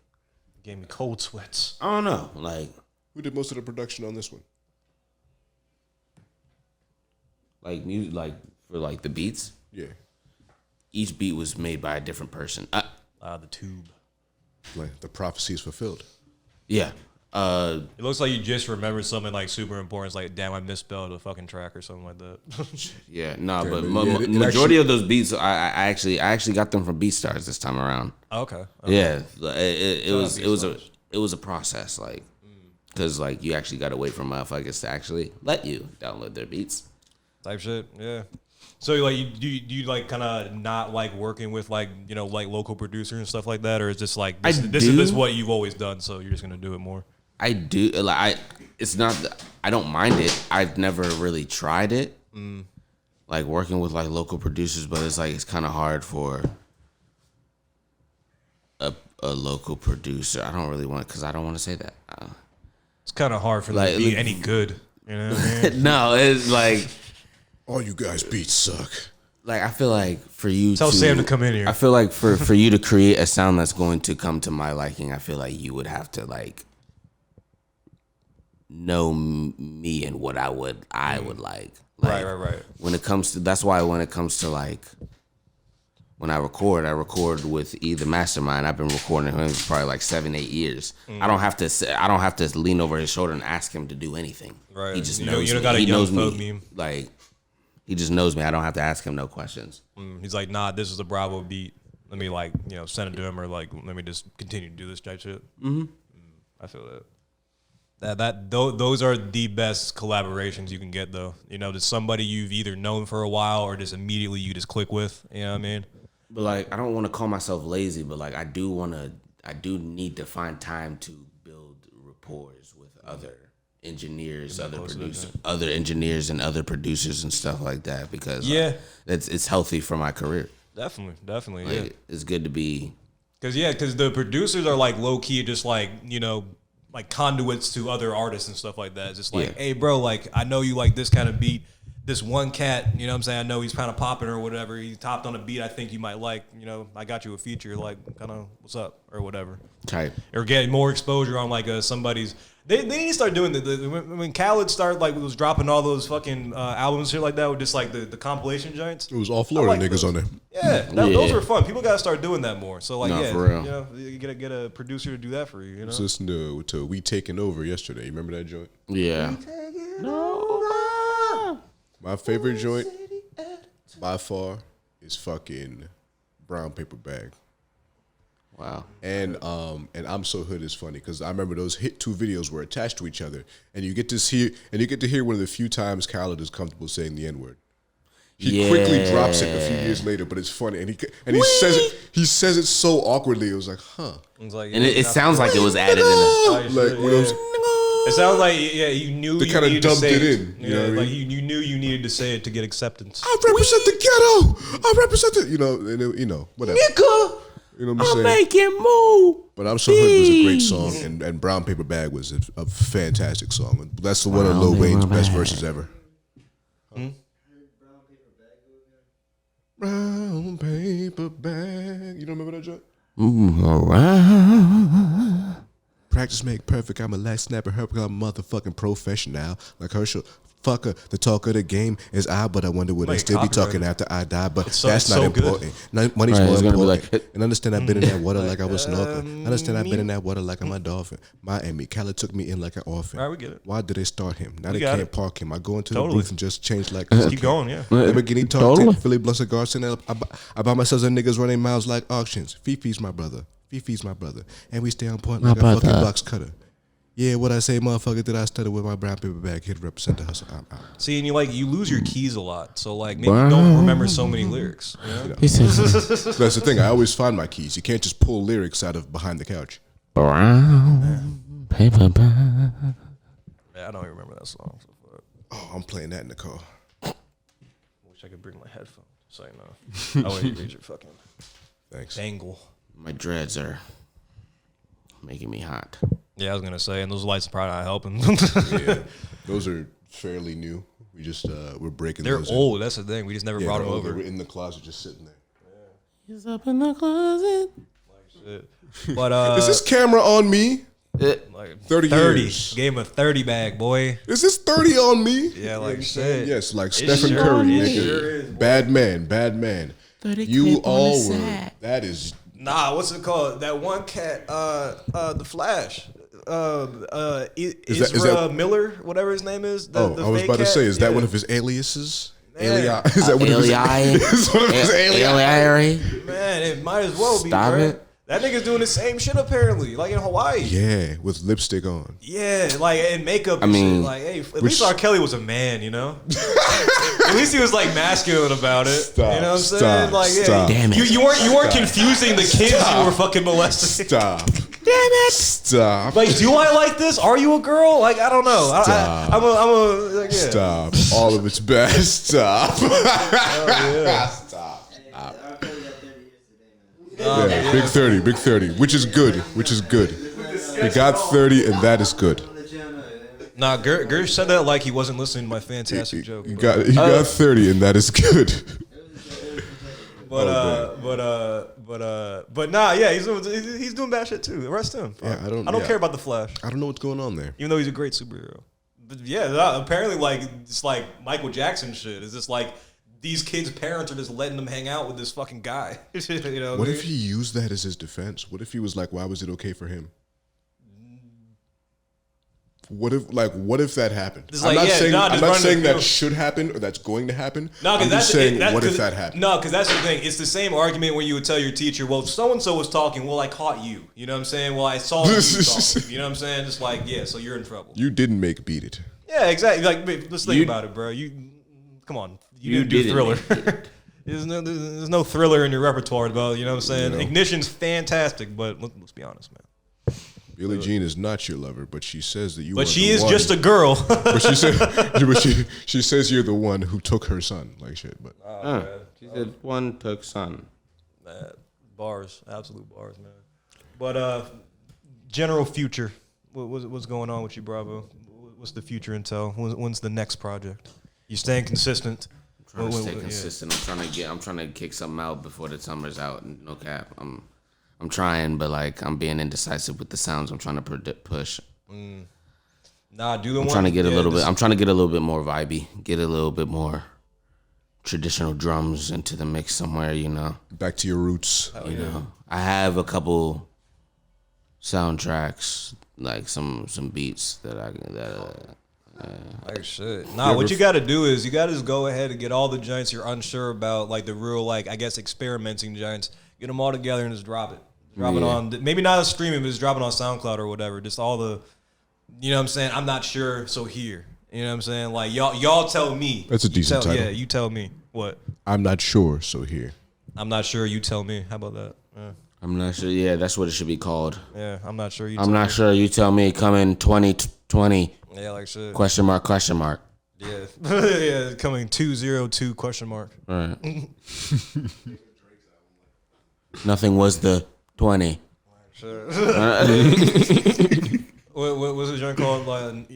Gave me cold sweats. I don't know. Like, who did most of the production on this one? like music, like for like the beats. Yeah, Each beat was made by a different person. The tube. like the prophecy is fulfilled. Yeah. It looks like you just remembered something like super important. It's like, damn, I misspelled a fucking track or something like that. Yeah. No, but it majority of those beats, I actually got them from BeatStars this time around. Okay. Yeah. It was a process, like, because like you actually got to wait for motherfuckers to actually let you download their beats. Type shit, yeah. So like, do you like kind of not like working with like, like local producers and stuff like that, or is this like this is what you've always done, so you're just gonna do it more? I do, like, it's not I don't mind it. I've never really tried it, like working with like local producers, but it's like it's kind of hard for a local producer. I don't really want, because I don't want to say that. It's kind of hard for them to be any good. You know what I mean? No, it's like, All you guys beats suck. like, I feel like for you Tell Sam to come in here. I feel like for you to create a sound that's going to come to my liking, I feel like you would have to like know me and what I would like. Right. When it comes to, that's why when it comes to like, when I record with either Mastermind. I've been recording him for probably like 7-8 years. I don't have to lean over his shoulder and ask him to do anything. Right. He just You knows don't me. got a He young knows folk me. meme. Like, he just knows me. I don't have to ask him no questions. He's like, nah, this is a Bravo beat. Let me like, send it to him, or like, let me just continue to do this type shit. I feel that. Those are the best collaborations you can get, though. Just somebody you've either known for a while or just immediately you just click with. You know what I mean? But like, I don't want to call myself lazy, but like, I do need to find time to build rapport with other engineers, other engineers and other producers and stuff like that, because it's healthy for my career. Definitely, Like, yeah. it's good to be. Because the producers are like low key, just like like conduits to other artists and stuff like that. It's just like, hey, bro, like, I know you like this kind of beat. This one cat, you know what I'm saying? I know he's kind of popping or whatever. He topped on a beat I think you might like. I got you a feature, like, kind of, what's up, or whatever. Type. Or get more exposure on, like, somebody's. They need to start doing when Khaled started, like, was dropping all those fucking albums, shit like that, with just, like, the compilation joints. It was all Florida niggas those. on there. Yeah, those were fun. People got to start doing that more. So, like, for real. you get a producer to do that for you, I was listening to We Taking Over yesterday. You remember that joint? Yeah. My favorite joint by far is fucking Brown Paper Bag. Wow. And I'm So Hood is funny because I remember those hit two videos were attached to each other, and you get to hear one of the few times Khaled is comfortable saying the N-word. He quickly drops it a few years later, but it's funny, and he says it so awkwardly. It was like, huh? It's like, And it sounds like it was added in. Like when it was, It sounds like you knew They you kinda needed to dumped say it in, you know what I like mean? you knew you needed to say it to get acceptance. I represent the ghetto. I represent the, whatever. Nigga, You know what I'm I'm saying? making move. But I'm So Hood was a great song, and Brown Paper Bag was a fantastic song. That's the one of Lil Wayne's best verses ever. Brown paper bag. You don't remember that joke? Alright. Practice make perfect. I'm a light snapper. I'm a motherfucking professional. Like Herschel. Fucker, the talk of the game is I, but I wonder would I still be talking after I die. But that's not important. Money's more important. And understand I've been in that water like I was snorkeling. Understand I've been in that water like I'm a dolphin. Miami, Cali took me in like an orphan. All right, we get it. Why did they start him? Now We they got can't it. park him. I go into Totally. the booth and just change like Keep going, yeah. Lamborghini talk, Totally. Philly blunt cigars, and I buy myself some niggas running miles like auctions. Fifi's my brother. Fifi's my brother. And we stay on point like a fucking box cutter. Yeah, what I say, motherfucker, did I stutter with my brown paper bag? Here to represent the hustle. I'm out. See, and you lose your keys a lot, so like maybe you don't remember so many lyrics. You know? He said, That's the thing. I always find my keys. You can't just pull lyrics out of behind the couch. brown paper bag. Yeah, I don't even remember that song. So fuck. Oh, I'm playing that in the car. I wish I could bring my headphones. So no. I wouldn't read your fucking Thanks. angle. My dreads are making me hot. Yeah, I was gonna say, and those lights are probably not helping. Yeah, those are fairly new. We just we're breaking. They're those old. That's the thing. We just never brought them They over. were in the closet, just sitting there. He's up in the closet. Shit. But Is this camera on me? like 30 years. Gave him a 30 bag, boy. Is this 30 on me? Yeah, like shit. Yes, like It Stephen sure Curry, is. nigga. It sure is, boy. Bad man. 30 You clip on all the were. side. That is. Nah, what's it called? That one cat, the Flash. Ezra Miller, whatever his name is. The I was fake about to cat? say, is that Yeah. one of his aliases? Man. Is that one of his? Alias. Is one of his aliases? Man, it might as well be. Stop bruh. it. That nigga's doing the same shit apparently, like in Hawaii. Yeah, with lipstick on. Yeah, like and makeup. And mean, shit. Like, hey, at least R. Kelly was a man, you know. At least he was like masculine about it. Stop, you know what I'm saying? stop, Like, yeah, stop. Damn it. you weren't confusing the kids you were fucking molesting. Stop. Damn it. Stop. Like, do I like this? Are you a girl? Like, I don't know. Stop. I'm a like, yeah. Stop. All of it's bad. Stop. Yeah. Stop. R. Kelly got 30 years today, man. Yeah, big 30, which is good. He got 30, and that is good. I'm gonna let y'all know, man. Nah, Gersh said that like he wasn't listening to my fantastic joke. He bro. got 30, and that is good. But nah, yeah, he's doing bad shit too. Arrest him. Yeah, I don't care about the Flash, I don't know what's going on there. even though he's a great superhero. But yeah, apparently like it's like Michael Jackson shit. It's just like these kids' parents are just letting them hang out with this fucking guy. You know What I if mean? he used that as his defense? What if he was like, why was it okay for him? What if that happened? It's I'm like, not yeah, saying, nah, I'm just not running saying the that field. should happen or that's going to happen. No, I'm because just that's saying, what if that happened? No, because that's the thing. It's the same argument when you would tell your teacher, "Well, so and so was talking. Well, I caught you." You know what I'm saying? Well, I saw you talking. You know what I'm saying? Just like, yeah, so you're in trouble. You didn't make Beat It. Yeah, exactly. Like, let's think about it, bro. Come on. You didn't do didn't Thriller. There's no Thriller in your repertoire, though. You know what I'm saying? You know. Ignition's fantastic, but let's be honest, man. Billie Jean is not your lover, but she says that you. But are she the is one. just a girl. But she says you're the one who took her son, like shit. But She said one took son. Bars, absolute bars, man. But general future, what's going on with you, Bravo? What's the future intel? When's the next project? You staying consistent? Trying to stay consistent. I'm trying to kick something out before the summer's out. No cap. I'm trying, but like I'm being indecisive with the sounds I'm trying to push. Nah, do the one. I'm trying to get a little bit. I'm trying to get a little bit more vibey. Get a little bit more traditional drums into the mix somewhere. You know. back to your roots. You know. I have a couple soundtracks, like some beats that Like shit. Nah, what you got to do is you got to just go ahead and get all the joints you're unsure about, like the real, like I guess experimenting joints. Get them all together and just drop it. Drop it on, maybe not a streaming, but just drop it on SoundCloud or whatever. Just all the, you know what I'm saying? I'm not sure, so here. You know what I'm saying? Like y'all tell me. That's a decent title. Yeah, you tell me. What? I'm not sure, so here. I'm not sure, you tell me. How about that? Yeah, I'm not sure. Yeah, that's what it should be called. yeah I'm not sure, you I'm tell not me. sure. You tell me. Coming 20. Yeah, like shit. Question mark. Yeah. Yeah, coming 202 question mark. All right. Nothing was the 20. Sure. What was the joint called? Like,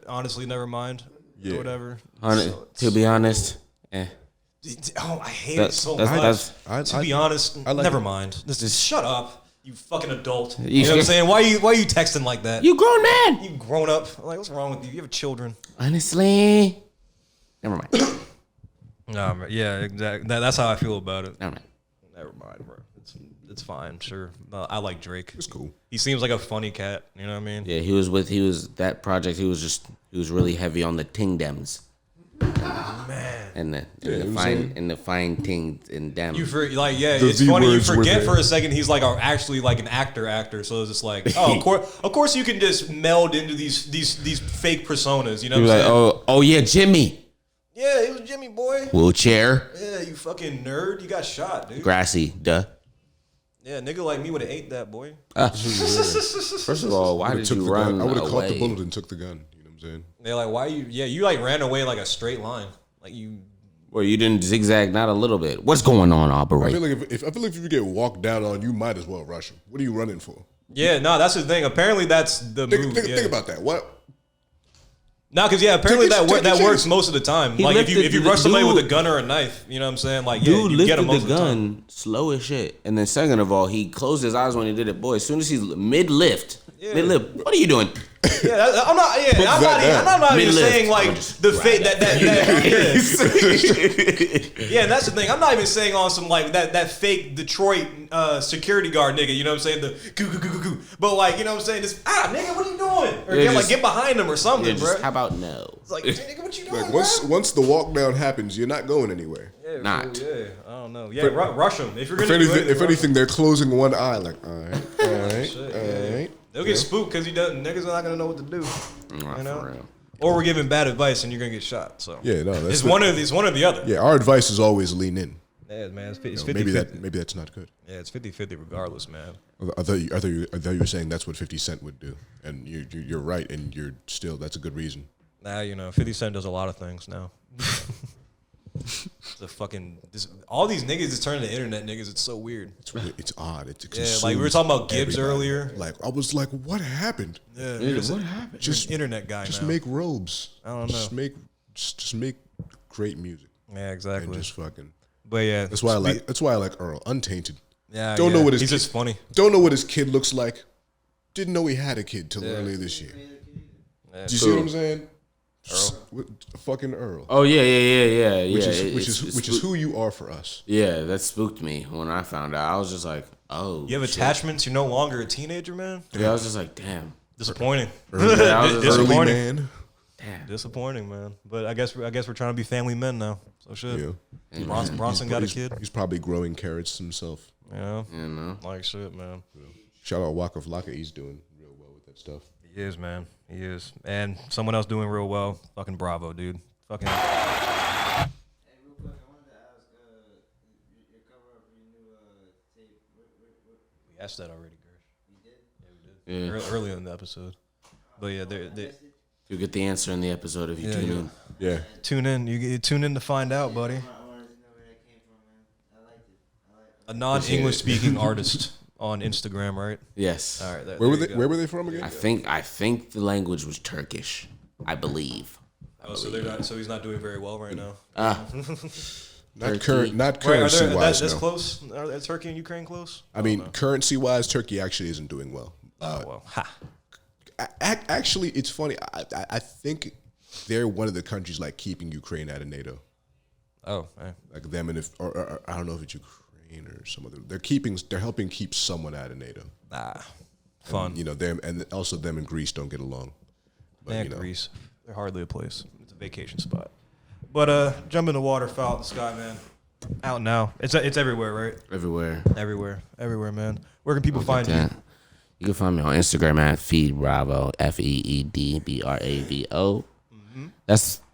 honestly, never mind. Yeah. Or whatever. To be honest, Oh, I hate it so much. To be honest, I like never it. mind. Just shut up, you fucking adult. You know what I'm saying? Why are you texting like that? you grown man. You grown up. Like, what's wrong with you? You have children. Honestly, never mind. No, yeah, exactly. That's how I feel about it. Never mind. Never mind, bro. It's fine, sure. I like Drake. It's cool. He seems like a funny cat. You know what I mean? Yeah, he was that project. He was really heavy on the ting dems. Man. And the fine tings and dem. It's V funny. You words were forget there. for a second he's like actually like an actor. So it's just like, oh, of course you can just meld into these fake personas. You know He what was I'm like, saying? oh yeah, Jimmy. Yeah, it was Jimmy boy. Wheelchair. Yeah, you fucking nerd. You got shot, dude. Grassy. Duh. Yeah, nigga like me would have ate that boy. First of all, why did you run I would have caught the away? bullet and took the gun. You know what I'm saying? They're like, why you? Yeah, you like ran away like a straight line. Like you. Well, you didn't zigzag not a little bit. What's going on, I Aubrey? feel like if you get walked down on, you might as well rush him. What are you running for? Yeah, no, that's the thing. Apparently, that's the move. Think about that. What? No, because apparently Take a that chance. works most of the time. He Like if lifted you the rush somebody dude- with a gun or a knife, you know what I'm saying? Like Dude you lifted get him most the of the time. gun slow as shit. And then second of all, he closed his eyes when he did it. Boy, as soon as he's mid-lift, what are you doing? Yeah, I'm not. Yeah, I'm not even Mid-lift. saying like the fake that. Yeah, and that's the thing. I'm not even saying on some like that fake Detroit security guard nigga. You know what I'm saying? The goo. But like, you know what I'm saying? Just nigga, what are you doing? Or Yeah, get behind him or something, bro. How about no? It's like, nigga, what you doing? Like bro? once the walk down happens, you're not going anywhere. Yeah, Not. Yeah, I don't know. Yeah, rush him if you're If gonna. anything, rush him. they're closing one eye. Like, all right, all right. They'll get spooked because niggas are not gonna know what to do. Nah, You know? for real. Or we're giving bad advice and you're gonna get shot. So Yeah, no, that's it's one of the other. Yeah, our advice is always lean in. Yeah, man, it's You 50, know, 50. maybe that's not good. Yeah, it's 50-50 regardless, man. I thought you were saying that's what 50 Cent would do, and you're right, and you're still that's a good reason. Now 50 Cent does a lot of things now. All these niggas is turning to internet niggas. It's so weird. It's odd. It's Yeah, like we were talking about Gibbs earlier. Like I was like, what happened? Yeah, What happened? Just internet guy. just now. make robes. I don't know. Just make great music Yeah, exactly. and just fucking. But yeah, That's why I like Earl. Untainted. Yeah, Don't know what his he's kid- just funny. Don't know what his kid looks like. Didn't know he had a kid till earlier this year. Yeah. Do you see what I'm saying? Earl. Fucking Earl. Oh yeah. Which is who you are for us. Yeah, that spooked me when I found out. I was just like, oh. You have shit. attachments. You're no longer a teenager, man. Yeah, I was just like, damn. Disappointing. I was just Disappointing. Early man. Damn. Disappointing, man. But I guess we're trying to be family men now. So shit. Yeah. Bronson got a kid. He's probably growing carrots himself. Yeah. You know. Like shit, man. Shout out Waka Flocka. He's doing real well with that stuff. He is, man. He is. And someone else doing real well. Fucking bravo, dude. Fucking. Hey, real quick, I wanted to ask, your cover up for your new tape. We asked that already, Gersh. We did? Yeah. Earlier in the episode. But yeah, they You'll get the answer in the episode if you tune in. Yeah. tune in. You tune in to find out, buddy. I wanted to know where that came from, man. I liked it. A non-English speaking artist on Instagram, right? Yes. All right. Where were they from again? I think the language was Turkish. I believe. Oh, so they're not. So he's not doing very well right now. Not currency wise. That's No. close. Are Turkey and Ukraine close? I mean, currency wise, Turkey actually isn't doing well. Oh well. Ha. Actually, it's funny. I think they're one of the countries like keeping Ukraine out of NATO. Oh. eh. Like them, and or I don't know if it's Ukraine or some other. They're helping keep someone out of NATO. Fun. You know them, and also them and Greece don't get along. But Man, you know, Greece. They're hardly a place. It's a vacation spot. But jump in the water, foul in the sky, man. Out now. It's everywhere, right? Everywhere. Everywhere, man. Where can people find you? Yeah. You can find me on Instagram at Feed Bravo, FeedBravo.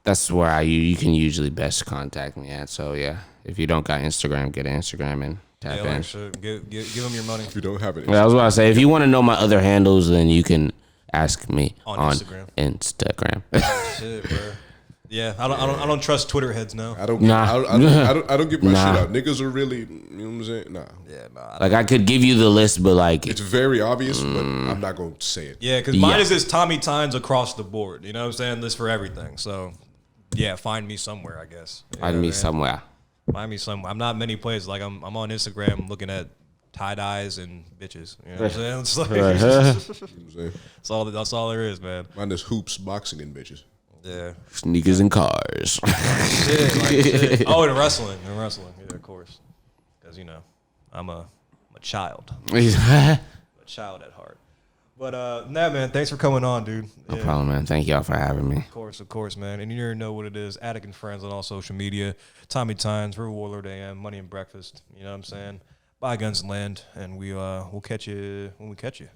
That's where you can usually best contact me at. So yeah, if you don't got Instagram, get an Instagram and tap Yeah, in. like, shit. Give them your money. if you don't have it, Yeah, I was about to say, if you want to know my other handles, then you can ask me on Instagram. Shit, bro. Yeah, I don't trust Twitter heads now. I don't get my shit out. Niggas are really, you know what I'm saying? Nah. Yeah, nah. Like I could give you the list, but like It's very obvious, but I'm not gonna say it. Yeah, because mine is just Tommy Times across the board. You know what I'm saying? List for everything. So, yeah, find me somewhere, I guess. find me somewhere. Find me somewhere. I'm not many places. Like I'm on Instagram looking at tie-dyes and bitches. You know what I'm saying? It's like, that's all there is, man. Mine is hoops, boxing, and bitches. Yeah. Sneakers and cars. Shit. Oh, and wrestling. Yeah, of course. Because, you know, I'm a child. A child at heart. But, nah, man, thanks for coming on, dude. No problem, man. Thank y'all for having me. Of course, man. And you already know what it is. Attic and Friends on all social media. Tommy Times, River Warlord AM, Money and Breakfast. You know what I'm saying? Buy Guns and Land. And we'll catch you when we catch you.